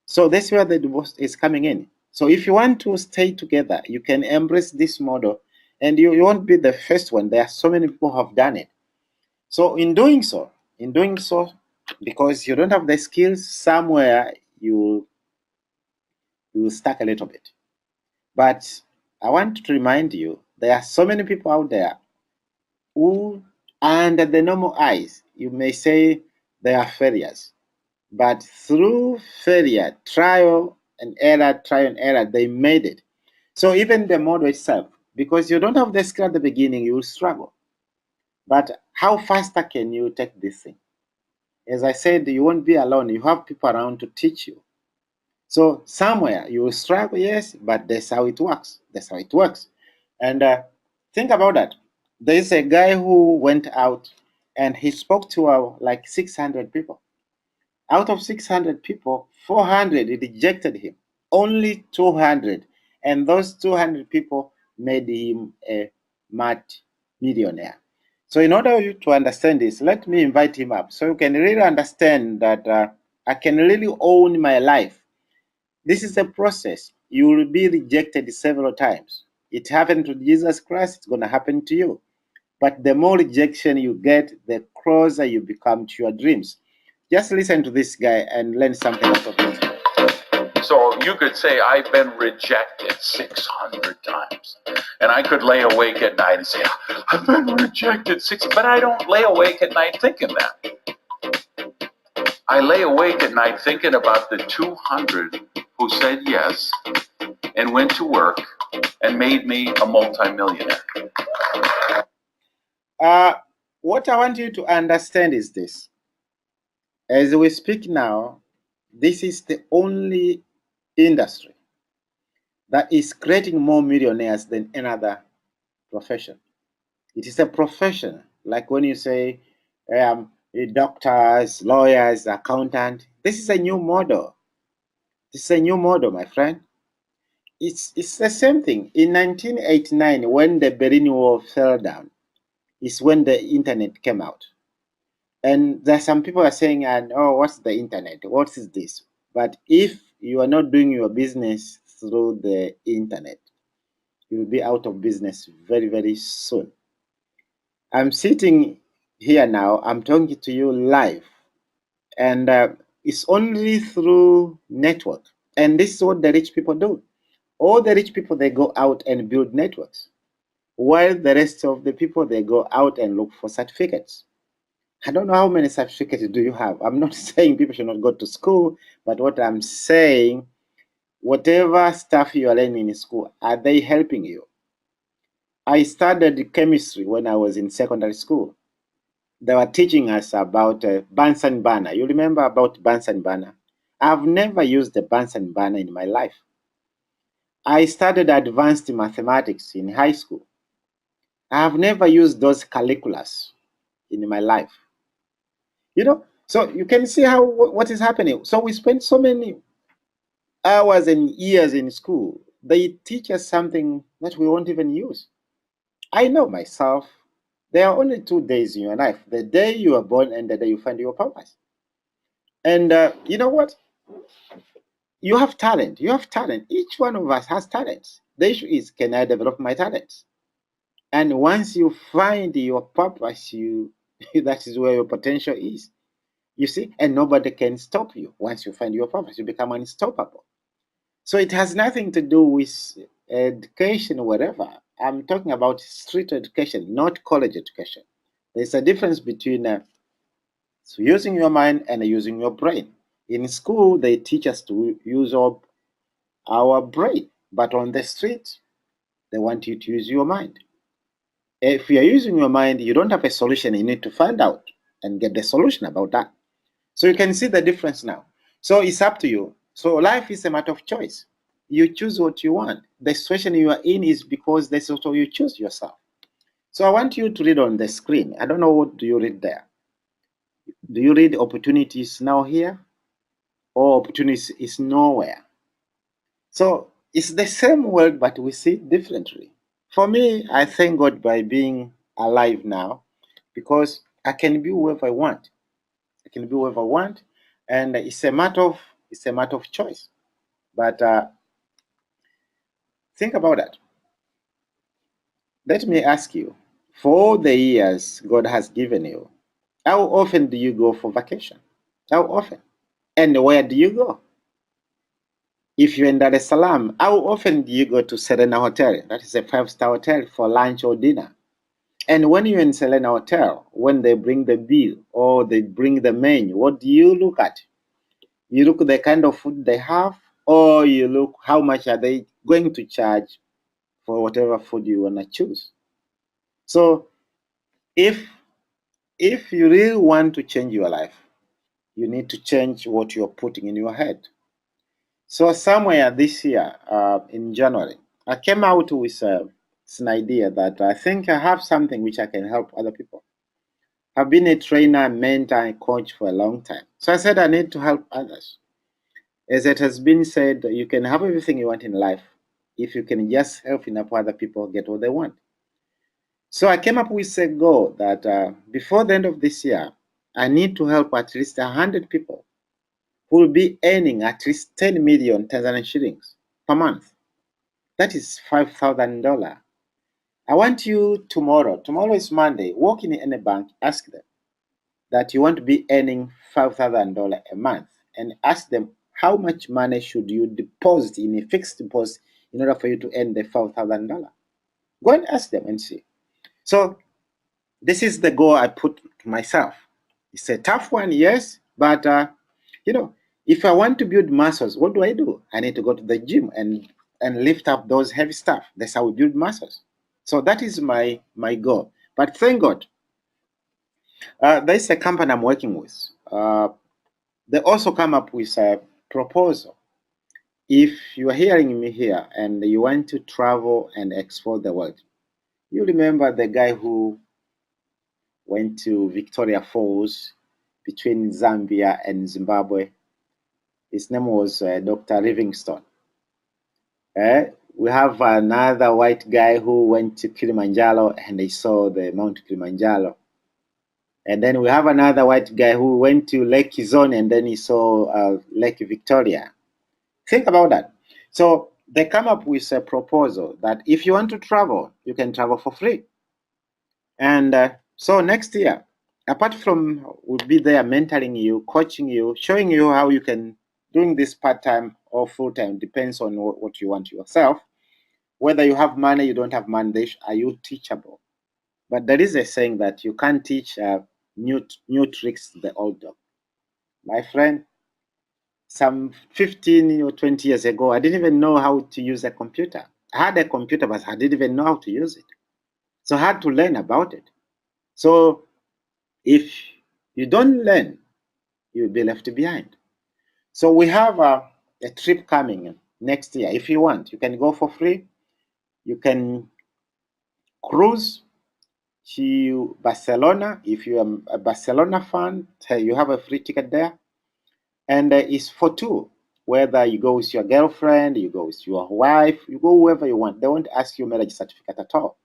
S1: So that's where the divorce is coming in. So if you want to stay together, you can embrace this model and you won't be the first one. There are so many people who have done it. So in doing so, because you don't have the skills, somewhere you will stuck a little bit. But I want to remind you, there are so many people out there who, under the normal eyes, you may say they are failures. But through failure, trial and error, they made it. So even the model itself, because you don't have the skill at the beginning, you will struggle. But how faster can you take this thing? As I said, you won't be alone. You have people around to teach you. So somewhere you will struggle, yes, but that's how it works. That's how it works. And think about that. There is a guy who went out and he spoke to like 600 people. Out of 600 people, 400 rejected him. Only 200. And those 200 people made him a mad millionaire. So, in order you to understand this, let me invite him up so you can really understand that I can really own my life. This is a process. You will be rejected several times. It happened to Jesus Christ, it's going to happen to you. But the more rejection you get, the closer you become to your dreams. Just listen to this guy and learn something out of it.
S5: So you could say, I've been rejected 600 times. And I could lay awake at night and say, I've been rejected but I don't lay awake at night thinking that. I lay awake at night thinking about the 200 who said yes and went to work and made me a multimillionaire.
S1: What I want you to understand is this. As we speak now, this is the only industry that is creating more millionaires than another profession. It is a profession, like when you say doctors, lawyers, accountant. This is a new model. This is a new model, my friend. It's the same thing. In 1989, when the Berlin Wall fell down, is when the internet came out. And there are some people are saying, oh, what's the internet? What is this? But if you are not doing your business through the internet, you will be out of business very, very soon. I'm sitting here now, I'm talking to you live, and it's only through network. And this is what the rich people do. All the rich people, they go out and build networks, while the rest of the people, they go out and look for certificates. I don't know how many certificates do you have. I'm not saying people should not go to school, but what I'm saying, whatever stuff you are learning in school, are they helping you? I studied chemistry when I was in secondary school. They were teaching us about Bunsen burner. You remember about Bunsen burner? I've never used a Bunsen burner in my life. I studied advanced mathematics in high school. I've never used those calculus in my life. So you can see how what is happening. So we spend so many hours and years in school. They teach us something that we won't even use. I know myself. There are only 2 days in your life: the day you are born and the day you find your purpose. And you know what? You have talent. You have talent. Each one of us has talents. The issue is, can I develop my talents? And once you find your purpose, that is where your potential is. You see, and nobody can stop you. Once you find your purpose, you become unstoppable. So it has nothing to do with education or whatever. I'm talking about street education, not college education. There's a difference between using your mind and using your brain. In school, they teach us to use our brain, but on the street, they want you to use your mind. If you're using your mind, you don't have a solution. You need to find out and get the solution about that. So you can see the difference now. So it's up to you. So life is a matter of choice. You choose what you want. The situation you are in is because that's what you choose yourself. So I want you to read on the screen. I don't know, what do you read there? Do you read opportunities now here? Or opportunities is nowhere? So it's the same world, but we see it differently. For me, I thank God by being alive now, because I can be whoever I want. I can be whoever I want, and it's a matter of choice. But think about that. Let me ask you, for all the years God has given you, how often do you go for vacation? How often? And where do you go? If you're in Dar es Salaam, how often do you go to Serena Hotel? That is a five-star hotel for lunch or dinner. And when you're in Serena Hotel, when they bring the bill or they bring the menu, what do you look at? You look at the kind of food they have, or you look how much are they going to charge for whatever food you want to choose. So If you really want to change your life, you need to change what you're putting in your head. So somewhere this year, in January, I came out with an idea that I think I have something which I can help other people. I've been a trainer, mentor, and coach for a long time. So I said I need to help others. As it has been said, you can have everything you want in life if you can just help enough other people get what they want. So I came up with a goal that before the end of this year, I need to help at least 100 people who will be earning at least 10 million Tanzanian shillings per month. That is $5,000. I want you tomorrow is Monday, walk in any bank, ask them that you want to be earning $5,000 a month and ask them how much money should you deposit in a fixed deposit in order for you to earn the $5,000. Go and ask them and see. So this is the goal I put to myself. It's a tough one, yes, but if I want to build muscles, what do? I need to go to the gym and lift up those heavy stuff. That's how we build muscles. So that is my goal. But thank God, there's a company I'm working with. They also come up with a proposal. If you are hearing me here and you want to travel and explore the world, you remember the guy who went to Victoria Falls between Zambia and Zimbabwe. His name was Dr. Livingstone. We have another white guy who went to Kilimanjaro and he saw the Mount Kilimanjaro. And then we have another white guy who went to Lake Kizone and then he saw Lake Victoria. Think about that. So they come up with a proposal that if you want to travel, you can travel for free. And so next year, apart from we'll be there mentoring you, coaching you, showing you how you can doing this part-time or full-time, depends on what you want yourself. Whether you have money, you don't have money, are you teachable? But there is a saying that you can't teach new tricks to the old dog. My friend, some 15 or 20 years ago, I didn't even know how to use a computer. I had a computer, but I didn't even know how to use it. So I had to learn about it. So if you don't learn, you'll be left behind. So we have a trip coming next year. If you want, you can go for free. You can cruise to Barcelona. If you're a Barcelona fan, you have a free ticket there. And it's for two. Whether you go with your girlfriend, you go with your wife, you go whoever you want. They won't ask you marriage certificate at all.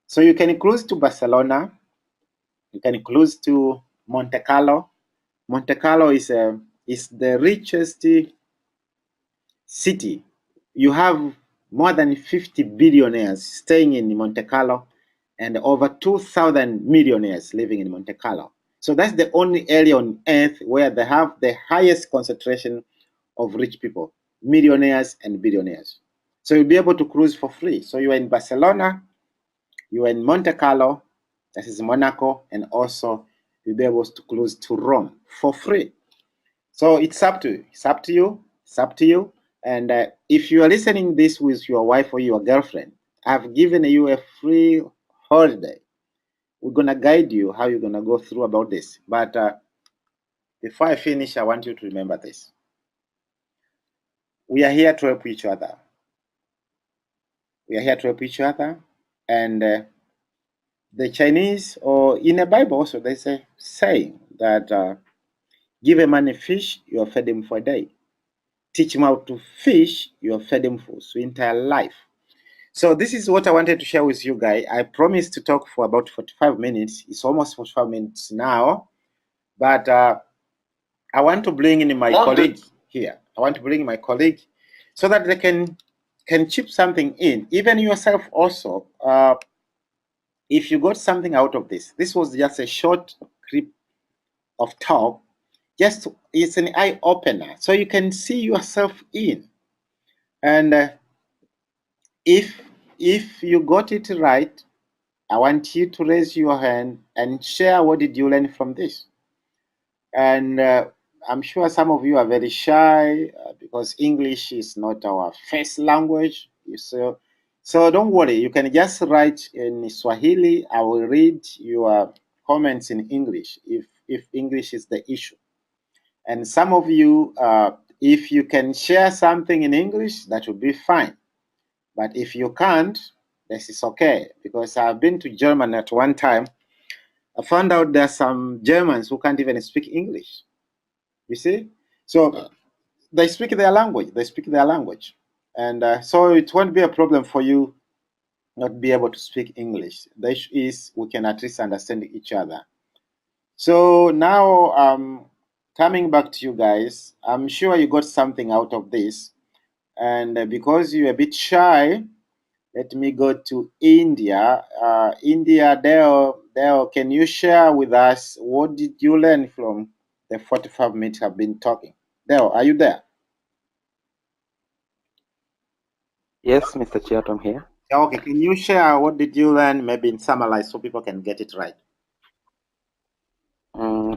S1: So you can cruise to Barcelona. You can cruise to Monte Carlo. Monte Carlo is the richest city. You have more than 50 billionaires staying in Monte Carlo and over 2,000 millionaires living in Monte Carlo. So that's the only area on earth where they have the highest concentration of rich people, millionaires and billionaires. So you'll be able to cruise for free. So you are in Barcelona, you are in Monte Carlo, that is Monaco, and also you'll be able to cruise to Rome for free. So it's up to you. It's up to you. It's up to you. And if you are listening this with your wife or your girlfriend, I've given you a free holiday. We're gonna guide you how you're gonna go through about this. But before I finish, I want you to remember this. We are here to help each other. We are here to help each other. And the Chinese, or in the Bible also, there's a saying that give a man a fish, you have fed him for a day. Teach him how to fish, you have fed him for his entire life. So this is what I wanted to share with you guys. I promised to talk for about 45 minutes. It's almost 45 minutes now. But I want to bring in my colleague here. I want to bring my colleague so that they can chip something in. Even yourself also, if you got something out of this. This was just a short clip of talk. Just it's an eye opener, so you can see yourself in. And if you got it right, I want you to raise your hand and share what did you learn from this. And I'm sure some of you are very shy because English is not our first language. So So don't worry, you can just write in Swahili. I will read your comments in English if English is the issue. And some of you, if you can share something in English, that would be fine. But if you can't, this is okay, because I've been to Germany at one time. I found out there are some Germans who can't even speak English. You see? So they speak their language. They speak their language. And so it won't be a problem for you not be able to speak English. The issue is we can at least understand each other. So now, coming back to you guys, I'm sure you got something out of this. And because you're a bit shy, let me go to India. India, Dale, can you share with us what did you learn from the 45 minutes I've been talking? Dale, are you there?
S4: Yes, Mr. Chilato, I'm here.
S1: Okay, can you share what did you learn, maybe in summarize so people can get it right?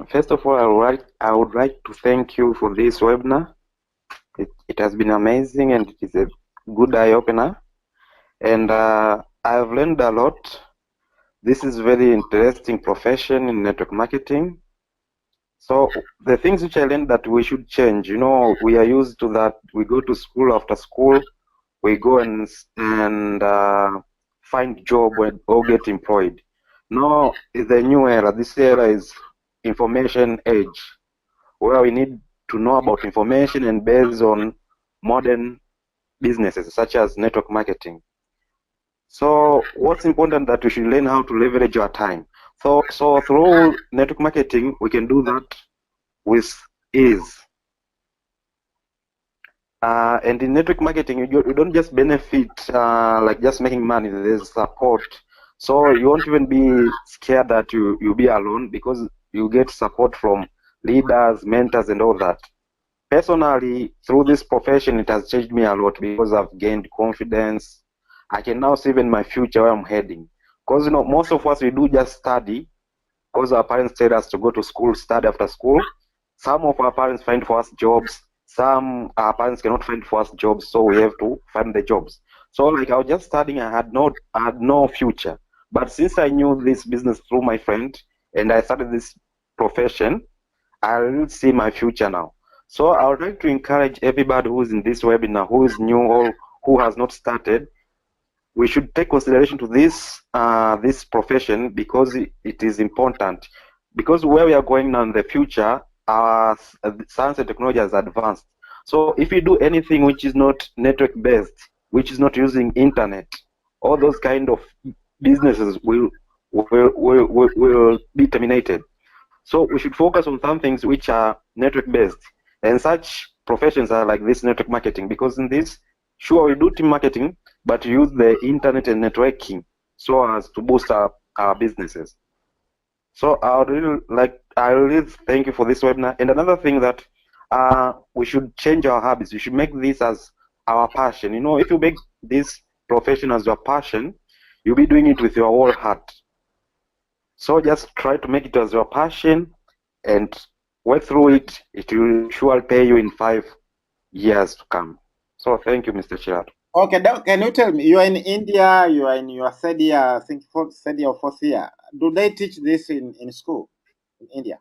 S4: First of all, I would like to thank you for this webinar. It has been amazing and it is a good eye-opener. And I've learned a lot. This is very interesting profession in network marketing. So the things which I learned that we should change, you know, we are used to that. We go to school after school, we go and find job or get employed. Now is the new era. This era is information age, where we need to know about information and based on modern businesses such as network marketing. So what's important that we should learn how to leverage our time. So through network marketing, we can do that with ease. And in network marketing, you don't just benefit like just making money. There's support. So you won't even be scared that you'll be alone because you get support from leaders, mentors, and all that. Personally, through this profession, it has changed me a lot because I've gained confidence. I can now see even my future where I'm heading. Because, you know, most of us, we do just study because our parents tell us to go to school, study after school. Some of our parents find for us jobs. Some our parents cannot find for us jobs, so we have to find the jobs. So like I was just studying, I had no future. But since I knew this business through my friend and I started this profession, I really see my future now. So I would like to encourage everybody who is in this webinar, who is new or who has not started, we should take consideration to this this profession because it is important. Because where we are going now in the future, our science and technology has advanced. So if you do anything which is not network based, which is not using internet, all those kind of businesses will be terminated. So we should focus on some things which are network based, and such professions are like this network marketing, because in this, sure, we do team marketing, but use the internet and networking so as to boost our businesses. So I really thank you for this webinar. And another thing that we should change our habits. We should make this as our passion. You know, if you make this profession as your passion, you'll be doing it with your whole heart. So just try to make it as your passion and work through it. It will surely pay you in 5 years to come. So thank you, Mr. Chilato.
S1: Okay, now can you tell me, you are in India, you are in your third year, I think third year or fourth year. Do they teach this in school in India?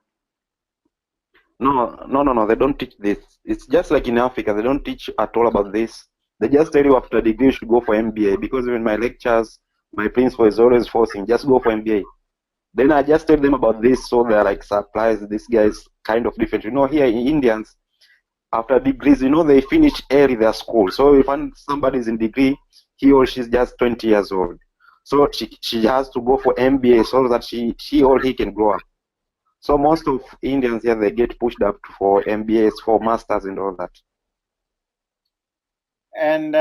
S4: No, they don't teach this. It's just like in Africa, they don't teach at all about this. They just tell you after degree you should go for MBA, because in my lectures, my principal is always forcing, just go for MBA. Then I just tell them about this, so they're like surprised. This guy is kind of different. You know, here in Indians, after degrees, you know, they finish early their school. So if somebody is in degree, he or she's just 20 years old. So she has to go for MBA so that she or he can grow up. So most of Indians here, they get pushed up for MBAs, for masters and all that.
S1: And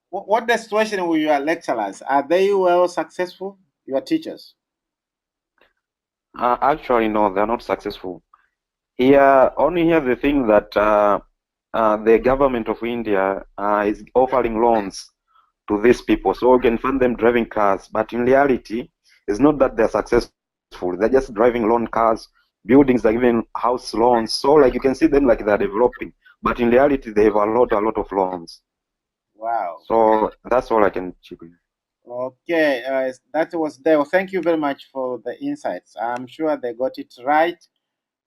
S1: what the situation with your lecturers? Are they well successful, your teachers?
S4: Actually, no, they're not successful. Here, only here the thing that the government of India is offering loans to these people, so we can fund them driving cars. But in reality, it's not that they're successful. They're just driving loan cars, buildings, like even house loans. So like you can see them like they're developing, but in reality, they have a lot of loans.
S1: Wow.
S4: So that's all I can chip in.
S1: Okay, that was there. Thank you very much for the insights. I'm sure they got it right.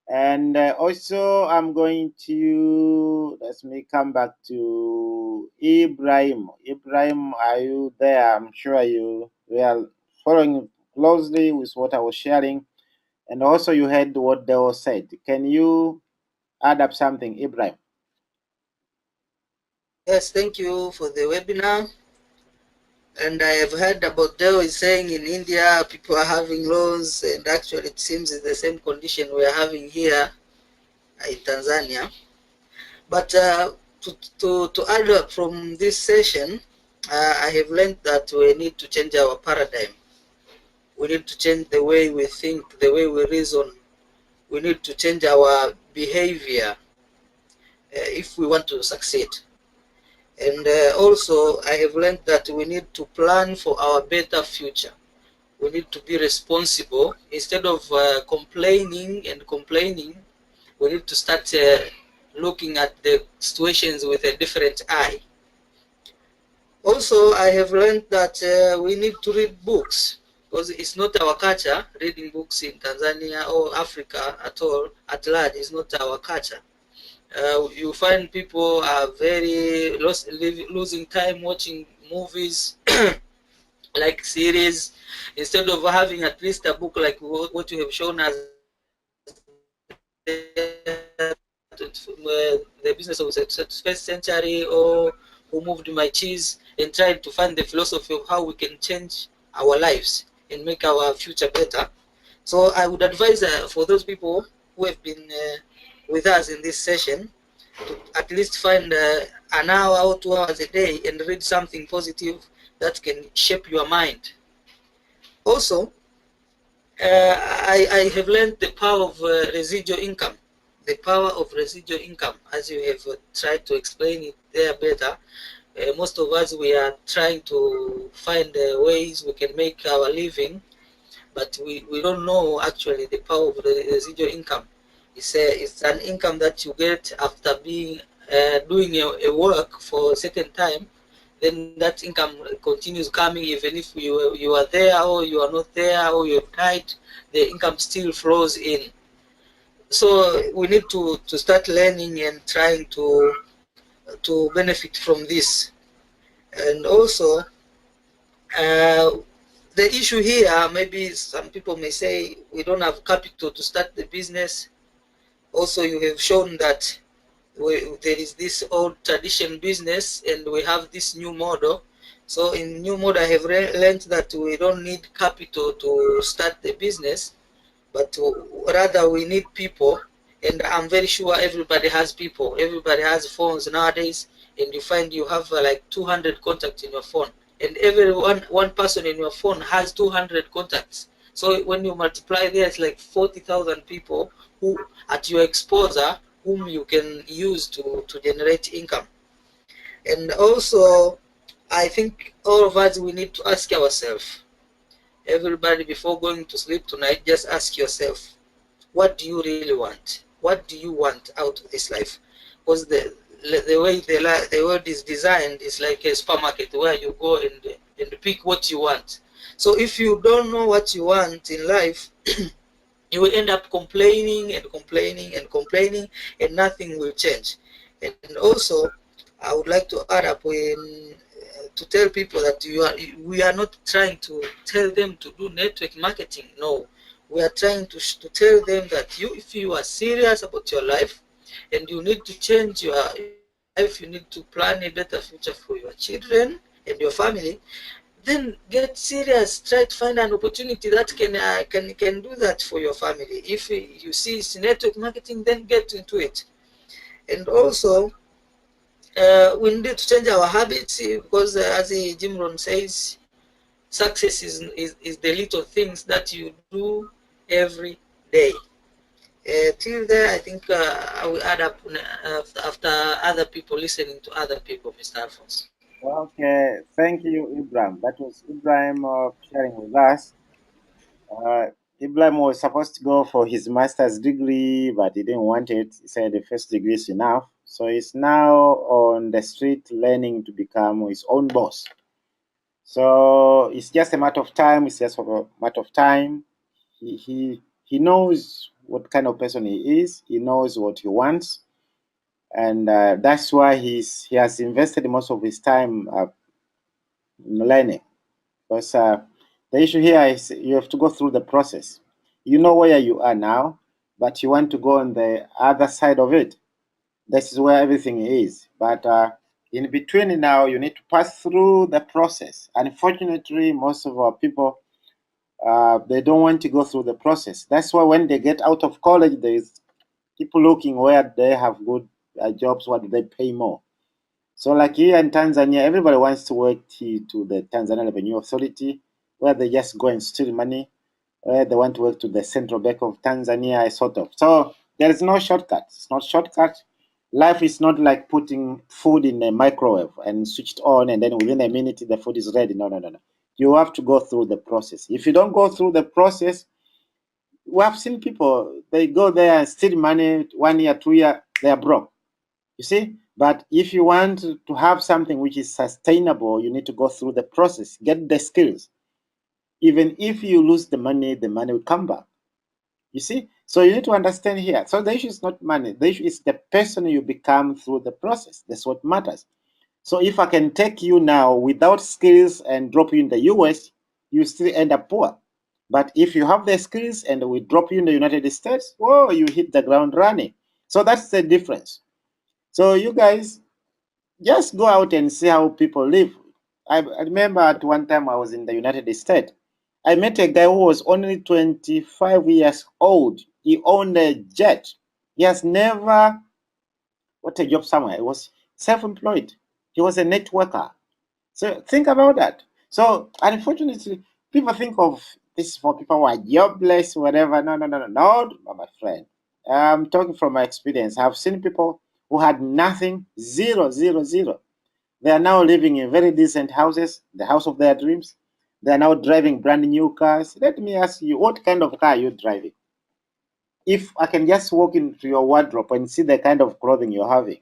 S1: And also, I'm going to let me come back to Ibrahim. Ibrahim, are you there? I'm sure you were following closely with what I was sharing, and also you heard what Deo said. Can you add up something, Ibrahim?
S3: Yes, thank you for the webinar. And I have heard about Dell is saying in India people are having loans, and actually it seems it's the same condition we are having here in Tanzania. But to add up from this session, I have learned that we need to change our paradigm. We need to change the way we think, the way we reason. We need to change our behavior if we want to succeed. And also, I have learned that we need to plan for our better future. We need to be responsible. Instead of complaining and complaining, we need to start looking at the situations with a different eye. Also, I have learned that we need to read books, because it's not our culture. Reading books in Tanzania or Africa at all, at large, is not our culture. You find people are very losing time watching movies like series, instead of having at least a book like what you have shown us, the business of the 21st century, or who moved my cheese, and trying to find the philosophy of how we can change our lives and make our future better. So I would advise for those people who have been with us in this session to at least find an hour or 2 hours a day and read something positive that can shape your mind. Also, I have learned the power of residual income. The power of residual income, as you have tried to explain it there better. Most of us, we are trying to find ways we can make our living, but we don't know actually the power of the residual income. It's an income that you get after being doing a work for a certain time. Then that income continues coming even if you are there or you are not there or you have died, the income still flows in. So we need to start learning and trying to benefit from this. And also, the issue here, maybe some people may say we don't have capital to start the business. Also, you have shown that there is this old tradition business and we have this new model. So in new model, I have learned that we don't need capital to start the business, but rather we need people. And I'm very sure everybody has people. Everybody has phones nowadays, and you find you have like 200 contacts in your phone, and every one person in your phone has 200 contacts. So when you multiply, there's like 40,000 people who at your exposure whom you can use to generate income. And also, I think all of us, we need to ask ourselves, everybody, before going to sleep tonight, just ask yourself, what do you really want? What do you want out of this life? Because the way the world is designed is like a supermarket where you go and pick what you want. So if you don't know what you want in life, you will end up complaining and complaining and complaining, and nothing will change. And also, I would like to add up when to tell people that we are not trying to tell them to do network marketing. No, we are trying to tell them that if you are serious about your life and you need to change your life, you need to plan a better future for your children and your family, then get serious. Try to find an opportunity that can do that for your family. If you see it's network marketing, then get into it. And also, we need to change our habits, because as Jim Rohn says, success is the little things that you do every day. Till there, I think I will add up after other people listening to other people, Mr. Alphonse.
S1: Okay, thank you, Ibrahim. That was Ibrahim sharing with us. Ibrahim was supposed to go for his master's degree, but he didn't want it. He said the first degree is enough. So he's now on the street learning to become his own boss. So it's just a matter of time. It's just a matter of time. He knows what kind of person he is. He knows what he wants, and that's why he has invested most of his time in learning. Because the issue here is you have to go through the process. You know where you are now, but you want to go on the other side of it. This is where everything is. But in between now, you need to pass through the process. Unfortunately, most of our people they don't want to go through the process. That's why when they get out of college, there's people looking where they have good jobs, what do they pay more. So, like here in Tanzania, everybody wants to work to the Tanzania Revenue Authority, where they just go and steal money, where they want to work to the Central Bank of Tanzania, sort of. So, there is no shortcut. It's not shortcut. Life is not like putting food in a microwave and switched on, and then within a minute the food is ready. No, no, no, no. You have to go through the process. If you don't go through the process, we have seen people, they go there and steal money 1 year, 2 year, they are broke. You see? But if you want to have something which is sustainable, you need to go through the process, get the skills. Even if you lose the money will come back. You see? So you need to understand here. So the issue is not money, the issue is the person you become through the process. That's what matters. So if I can take you now without skills and drop you in the US, you still end up poor. But if you have the skills and we drop you in the United States, whoa, you hit the ground running. So that's the difference. So you guys just go out and see how people live. I remember at one time I was in the United States. I met a guy who was only 25 years old. He owned a jet. He has never got a job somewhere. He was self-employed. He was a networker. So think about that. So unfortunately, people think of this for people who are jobless, whatever. No, no, no, no, no, my friend. I'm talking from my experience. I've seen people who had nothing, zero, zero, zero. They are now living in very decent houses, the house of their dreams. They are now driving brand new cars. Let me ask you, what kind of car are you driving? If I can just walk into your wardrobe and see the kind of clothing you're having,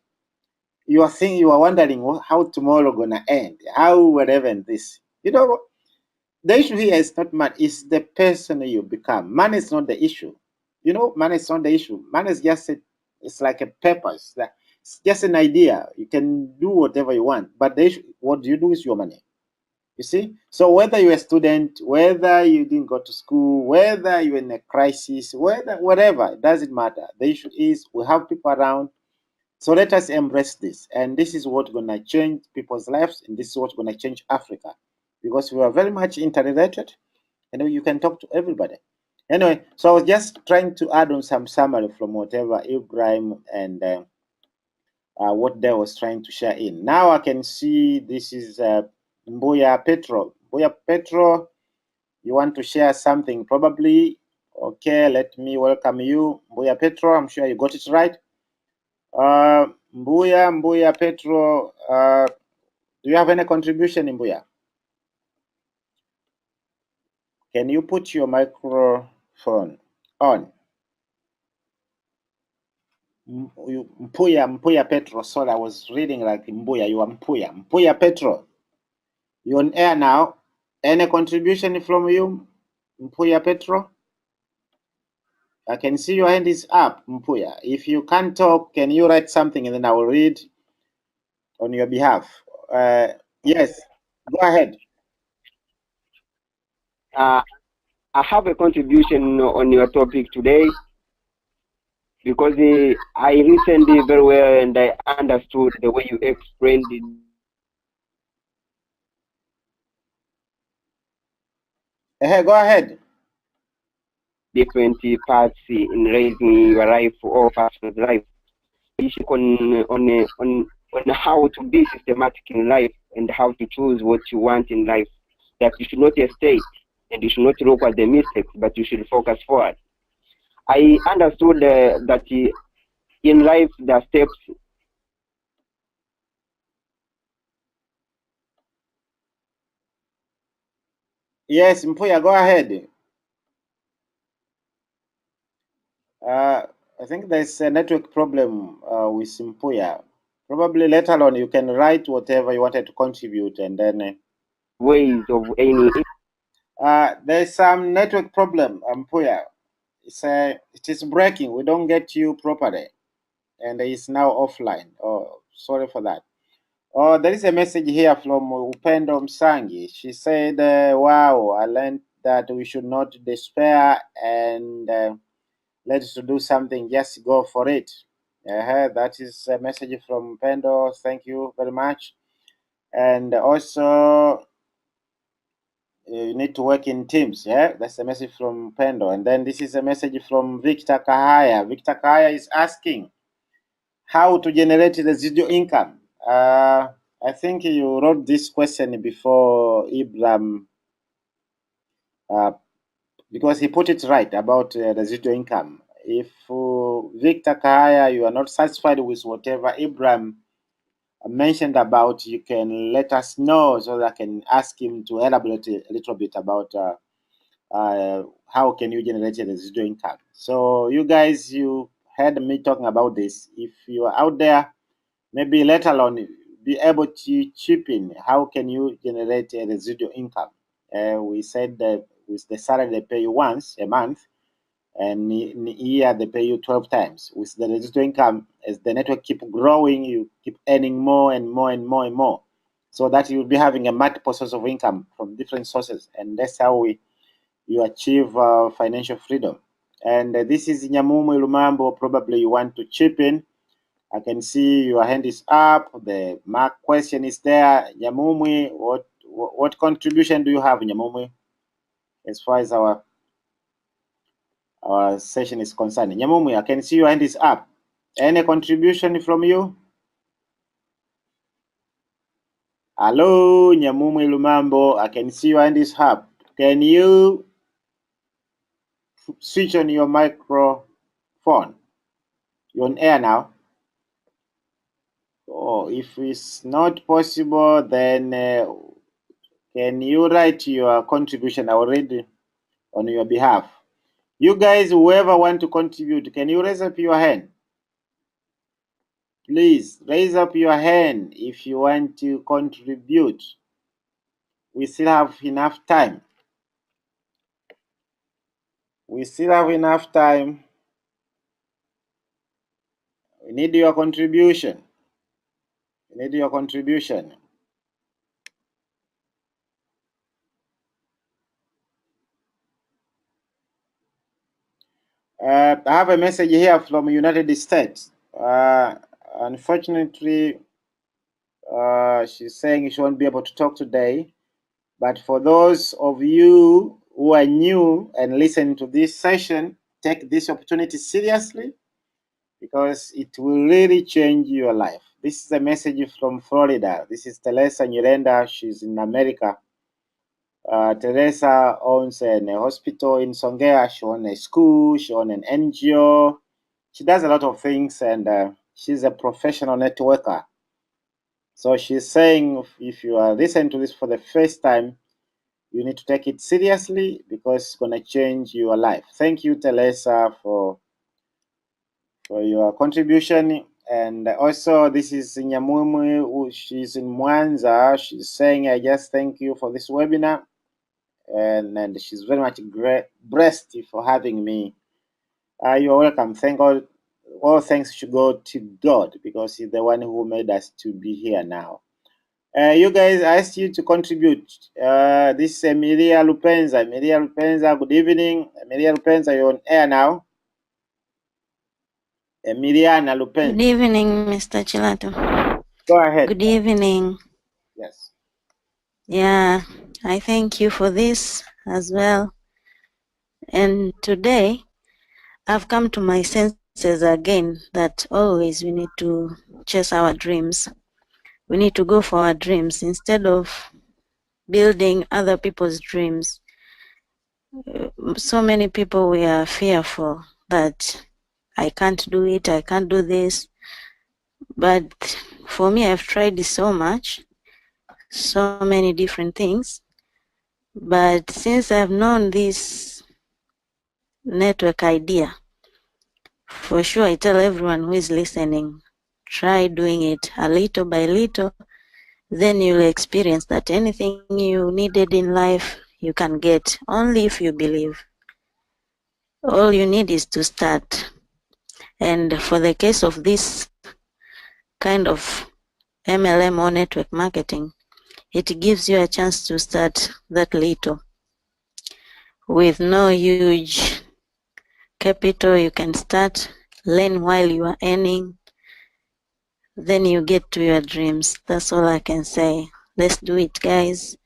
S1: you are wondering how tomorrow gonna end, how whatever and this. You know, the issue here is not money, it's the person you become. Money is not the issue. You know, money is not the issue. Money is just it's like a paper. It's just an idea. You can do whatever you want, but the issue, what do you do with your money? You see? So whether you're a student, whether you didn't go to school, whether you're in a crisis, whether whatever, it doesn't matter. The issue is we have people around, so let us embrace this. And this is what's going to change people's lives. And this is what's going to change Africa. Because we are very much interrelated. And you can talk to everybody. Anyway, so I was just trying to add on some summary from whatever Ibrahim and what they was trying to share in. Now I can see this is Mbuya Petro. Mbuya Petro, you want to share something probably. Okay, let me welcome you. Mbuya Petro, I'm sure you got it right. Mbuya Petro, do you have any contribution, Mbuya? Can you put your microphone on? Mpuya Petro. Sorry, I was reading like Mbuya. You are Mpuya Petro. You're on air now. Any contribution from you, Mpuya Petro? I can see your hand is up, Mpuya. If you can't talk, can you write something and then I will read on your behalf? Yes, go ahead.
S6: I have a contribution on your topic today because I listened very well and I understood the way you explained it.
S1: Go ahead.
S6: Different parts in raising your life or person's life. You should on how to be systematic in life and how to choose what you want in life. That you should not stay and you should not look at the mistakes, but you should focus forward. I understood that in life there are steps.
S1: Yes, Mpuya, go ahead. I think there's a network problem with Simpuya. Probably later on you can write whatever you wanted to contribute, and then
S6: ways of any.
S1: there's some network problem, Mpuya. It is breaking. We don't get you properly, and it's now offline. Oh, sorry for that. Oh, there is a message here from Upendo Msangi. She said, "Wow, I learned that we should not despair and let's do something. Just go for it." That is a message from Upendo. Thank you very much. And also, you need to work in teams. Yeah, that's a message from Pendo. And then this is a message from Victor Kahaya. Victor Kahaya is asking how to generate residual income. I think you wrote this question before Ibrahim, because he put it right about residual income. If Victor Kahaya, you are not satisfied with whatever Ibrahim mentioned about, you can let us know so that I can ask him to elaborate a little bit about how can you generate a residual income. So you guys, you heard me talking about this. If you are out there, maybe later on be able to chip in. How can you generate a residual income? We said that with the salary they pay you once a month, and in a year they pay you 12 times. With the residual income, as the network keep growing, you keep earning more and more and more and more. So that you'll be having a multiple source of income from different sources, and that's how you achieve financial freedom. And this is Nyamumu Lumambo. Probably you want to chip in. I can see your hand is up. The mark question is there. Nyamumwi, what contribution do you have, Nyamumwi, as far as our session is concerned? Nyamumwi, I can see your hand is up. Any contribution from you? Hello, Nyamumwi Lumambo. I can see your hand is up. Can you switch on your microphone? You're on air now. Oh, if it's not possible, then can you write your contribution? I will read on your behalf. You guys, whoever want to contribute, can you raise up your hand? Please raise up your hand if you want to contribute. We still have enough time. We still have enough time. We need your contribution. We need your contribution. I have a message here from United States. Unfortunately, she's saying she won't be able to talk today. But for those of you who are new and listen to this session, take this opportunity seriously because it will really change your life. This is a message from Florida. This is Teresa Nyirenda. She's in America. Teresa owns a hospital in Songea. She owns a school. She owns an NGO. She does a lot of things, and she's a professional networker. So she's saying if you are listening to this for the first time, you need to take it seriously because it's going to change your life. Thank you, Teresa, for your contribution. And also, this is Nyamumu. She's in Mwanza. She's saying, I just thank you for this webinar. And she's very much blessed for having me. You're welcome. Thank God. All thanks should go to God because He's the one who made us to be here now. You guys, I asked you to contribute. This is Emilia Lupenza. Emilia Lupenza, good evening. Emilia Lupenza, you're on air now. Emiliana Lupenza.
S7: Good evening, Mr. Chilato.
S1: Go ahead.
S7: Good evening.
S1: Yes.
S7: Yeah, I thank you for this as well. And today, I've come to my senses again that always we need to chase our dreams. We need to go for our dreams instead of building other people's dreams. So many people, we are fearful that I can't do it, I can't do this. But for me, I've tried so much, so many different things. But since I've known this network idea, For sure, I tell everyone who is listening, try doing it a little by little, then you'll experience that anything you needed in life you can get only if you believe. All you need is to start. And for the case of this kind of MLM or network marketing, it gives you a chance to start that little. With no huge capital, you can start, learn while you are earning, then you get to your dreams. That's all I can say. Let's do it, guys.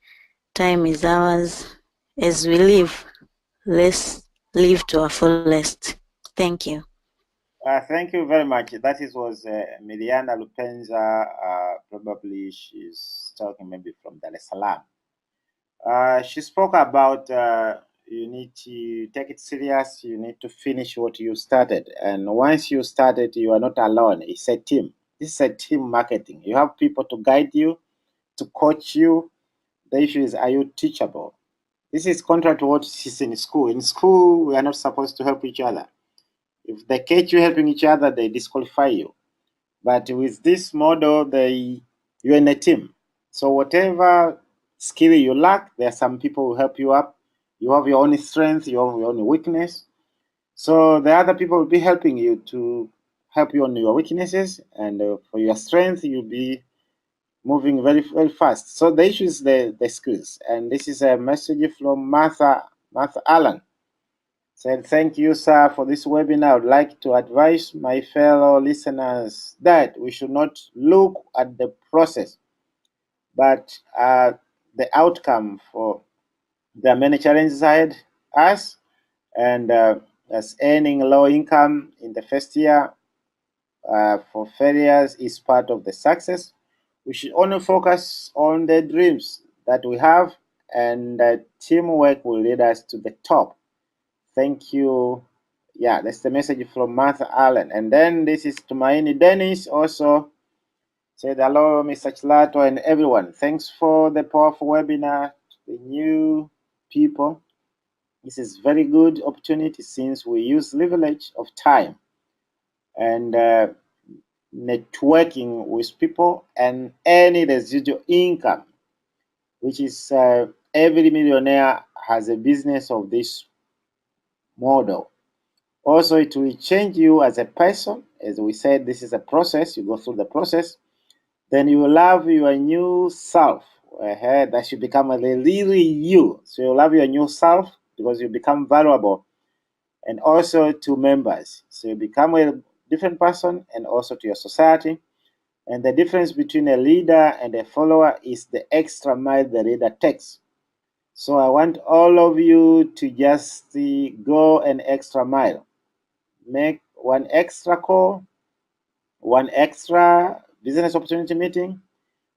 S7: Time is ours. As we live, let's live to our fullest. Thank you.
S1: Thank you very much. That was Miliana Lupenza. Probably she's talking maybe from Dar es Salaam. She spoke about you need to take it serious. You need to finish what you started. And once you started, you are not alone. It's a team. This is a team marketing. You have people to guide you, to coach you. The issue is, are you teachable? This is contrary to what is in school. In school, we are not supposed to help each other. If they catch you helping each other, they disqualify you. But with this model, you're in a team. So whatever skill you lack, there are some people who help you up. You have your own strength, you have your own weakness. So the other people will be helping you to help you on your weaknesses, and for your strength, you'll be moving very, very fast. So the issue is the skills. And this is a message from Martha Allen. Said, thank you, sir, for this webinar. I would like to advise my fellow listeners that we should not look at the process, but the outcome. For there are many challenges ahead us, and as earning low income in the first year for failures is part of the success. We should only focus on the dreams that we have, and teamwork will lead us to the top. Thank you. Yeah, that's the message from Martha Allen. And then this is Tumaini Dennis also said, hello, Mr. Chilato and everyone. Thanks for the powerful webinar. The new people, this is very good opportunity since we use leverage of time and networking with people and any residual income, which is every millionaire has a business of this model. Also, it will change you as a person. As we said, this is a process. You go through the process. Then you will love your new self. That should become a really you. So you love your new self because you become valuable. And also to members. So you become a different person and also to your society. And the difference between a leader and a follower is the extra mile the leader takes. So I want all of you to just go an extra mile. Make one extra call, one extra business opportunity meeting,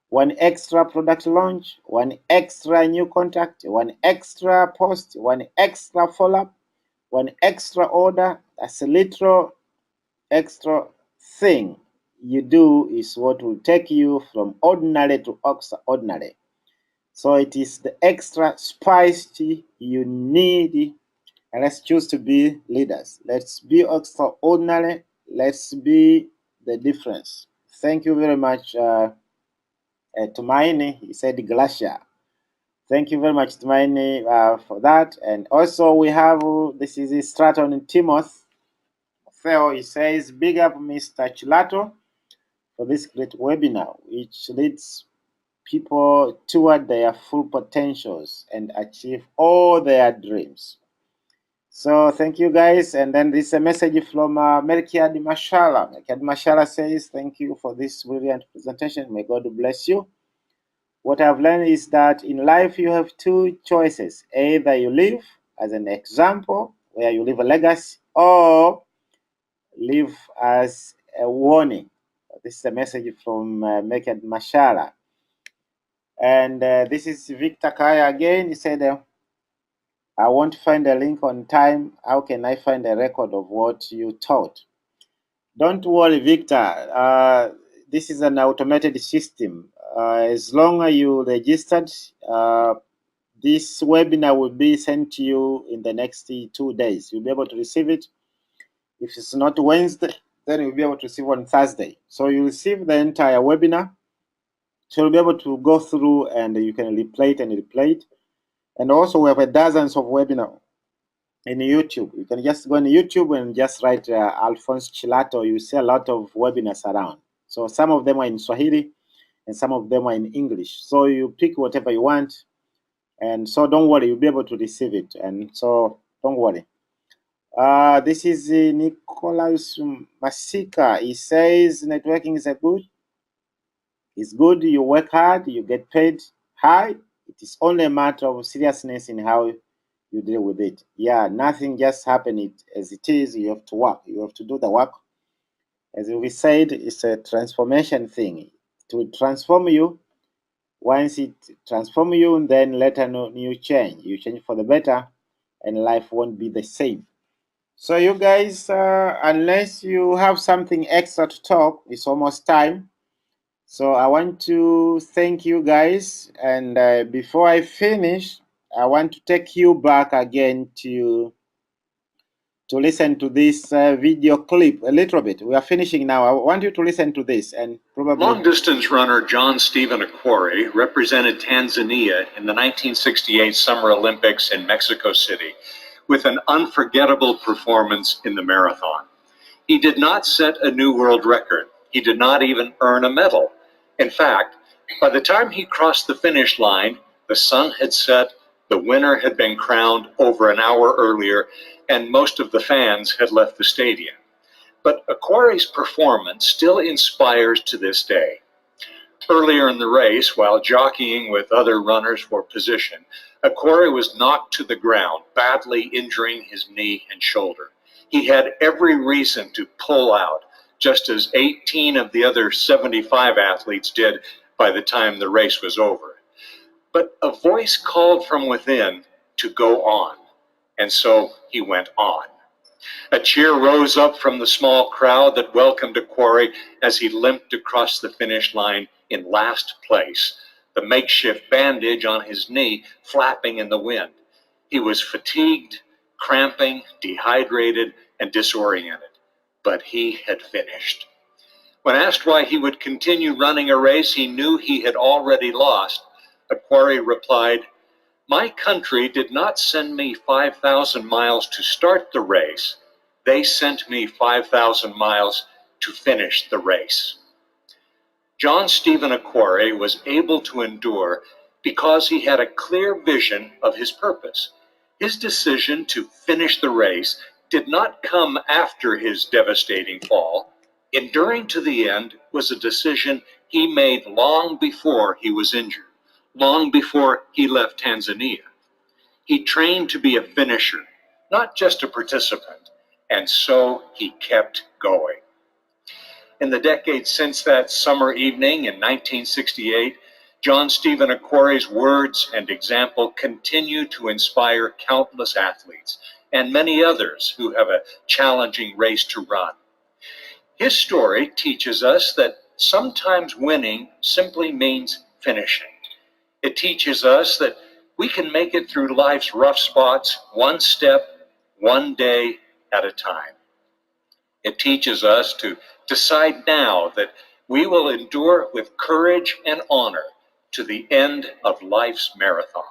S1: one extra product launch, one extra new contact, one extra post, one extra follow-up, one extra order. That's a little extra thing you do is what will take you from ordinary to extraordinary. So it is the extra spice you need. And let's choose to be leaders. Let's be extraordinary. Let's be the difference. Thank you very much, Tumaini. He said Glacier. Thank you very much, Tumaini, for that. And also we have, this is Stratton Timothy. Theo, he says, big up Mr. Chilato for this great webinar, which leads people toward their full potentials and achieve all their dreams. So thank you guys. And then this is a message from Melchiad Mashala. Melchiad Mashala says, thank you for this brilliant presentation. May God bless you. What I've learned is that in life you have two choices. Either you live as an example, where you leave a legacy, or live as a warning. This is a message from Melchiad Mashala. And this is Victor Kaya again. He said, I want to find a link on time. How can I find a record of what you taught? Don't worry, Victor. This is an automated system. As long as you registered, this webinar will be sent to you in the next 2 days. You'll be able to receive it. If it's not Wednesday, then you'll be able to receive on Thursday. So you receive the entire webinar. So you'll be able to go through and you can replay it and replay it. And also we have dozens of webinars in YouTube. You can just go on YouTube and just write Alphonse Chilato. You see a lot of webinars around. So some of them are in Swahili and some of them are in English. So you pick whatever you want. And so don't worry, you'll be able to receive it. And so don't worry. This is Nicholas Masika. He says networking is good. It's good. You work hard, you get paid high. It is only a matter of seriousness in how you deal with it. Yeah, nothing just happened as it is. You have to work. You have to do the work. As we said, it's a transformation thing. To transform you, once it transforms you, then later you change. You change for the better, and life won't be the same. So you guys, unless you have something extra to talk, it's almost time. So I want to thank you guys. And before I finish, I want to take you back again to listen to this video clip a little bit. We are finishing now. I want you to listen to this and probably...
S5: Long-distance runner John Stephen Akwari represented Tanzania in the 1968 Summer Olympics in Mexico City with an unforgettable performance in the marathon. He did not set a new world record. He did not even earn a medal. In fact, by the time he crossed the finish line, the sun had set, the winner had been crowned over an hour earlier, and most of the fans had left the stadium. But Akwari's performance still inspires to this day. Earlier in the race, while jockeying with other runners for position, Akwari was knocked to the ground, badly injuring his knee and shoulder. He had every reason to pull out, just as 18 of the other 75 athletes did by the time the race was over. But a voice called from within to go on, and so he went on. A cheer rose up from the small crowd that welcomed Akwari as he limped across the finish line in last place, the makeshift bandage on his knee flapping in the wind. He was fatigued, cramping, dehydrated, and disoriented, but he had finished. When asked why he would continue running a race he knew he had already lost, Akwari replied, "My country did not send me 5,000 miles to start the race. They sent me 5,000 miles to finish the race." John Stephen Akwari was able to endure because he had a clear vision of his purpose. His decision to finish the race did not come after his devastating fall. Enduring to the end was a decision he made long before he was injured, long before he left Tanzania. He trained to be a finisher, not just a participant, and so he kept going. In the decades since that summer evening in 1968, John Stephen Akwari's words and example continue to inspire countless athletes and many others who have a challenging race to run. His story teaches us that sometimes winning simply means finishing. It teaches us that we can make it through life's rough spots one step, one day at a time. It teaches us to decide now that we will endure with courage and honor to the end of life's marathon.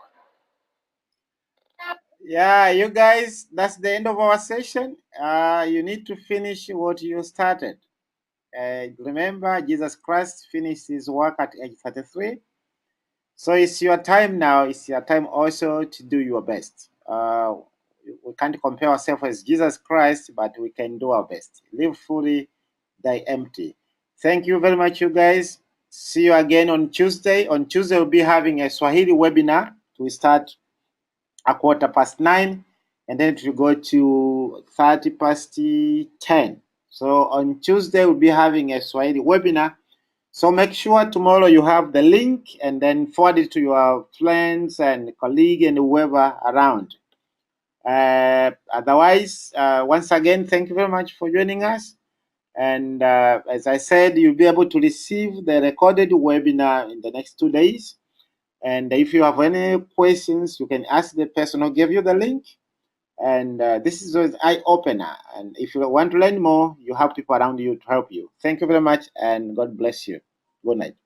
S1: Yeah, you guys, that's the end of our session. You need to finish what you started. Remember, Jesus Christ finished his work at age 33. So it's your time now. It's your time also to do your best. We can't compare ourselves as Jesus Christ, but we can do our best. Live fully, die empty. Thank you very much, you guys. See you again on Tuesday. On Tuesday, we'll be having a Swahili webinar. We start at 9:15, and then it will go to 10:30. So on Tuesday, we'll be having a Swahili webinar. So make sure tomorrow you have the link and then forward it to your friends and colleague and whoever around. Otherwise, once again, thank you very much for joining us. And as I said, you'll be able to receive the recorded webinar in the next 2 days. And if you have any questions, you can ask the person who gave you the link. And this is an eye opener. And if you want to learn more, you have people around you to help you. Thank you very much, and God bless you. Good night.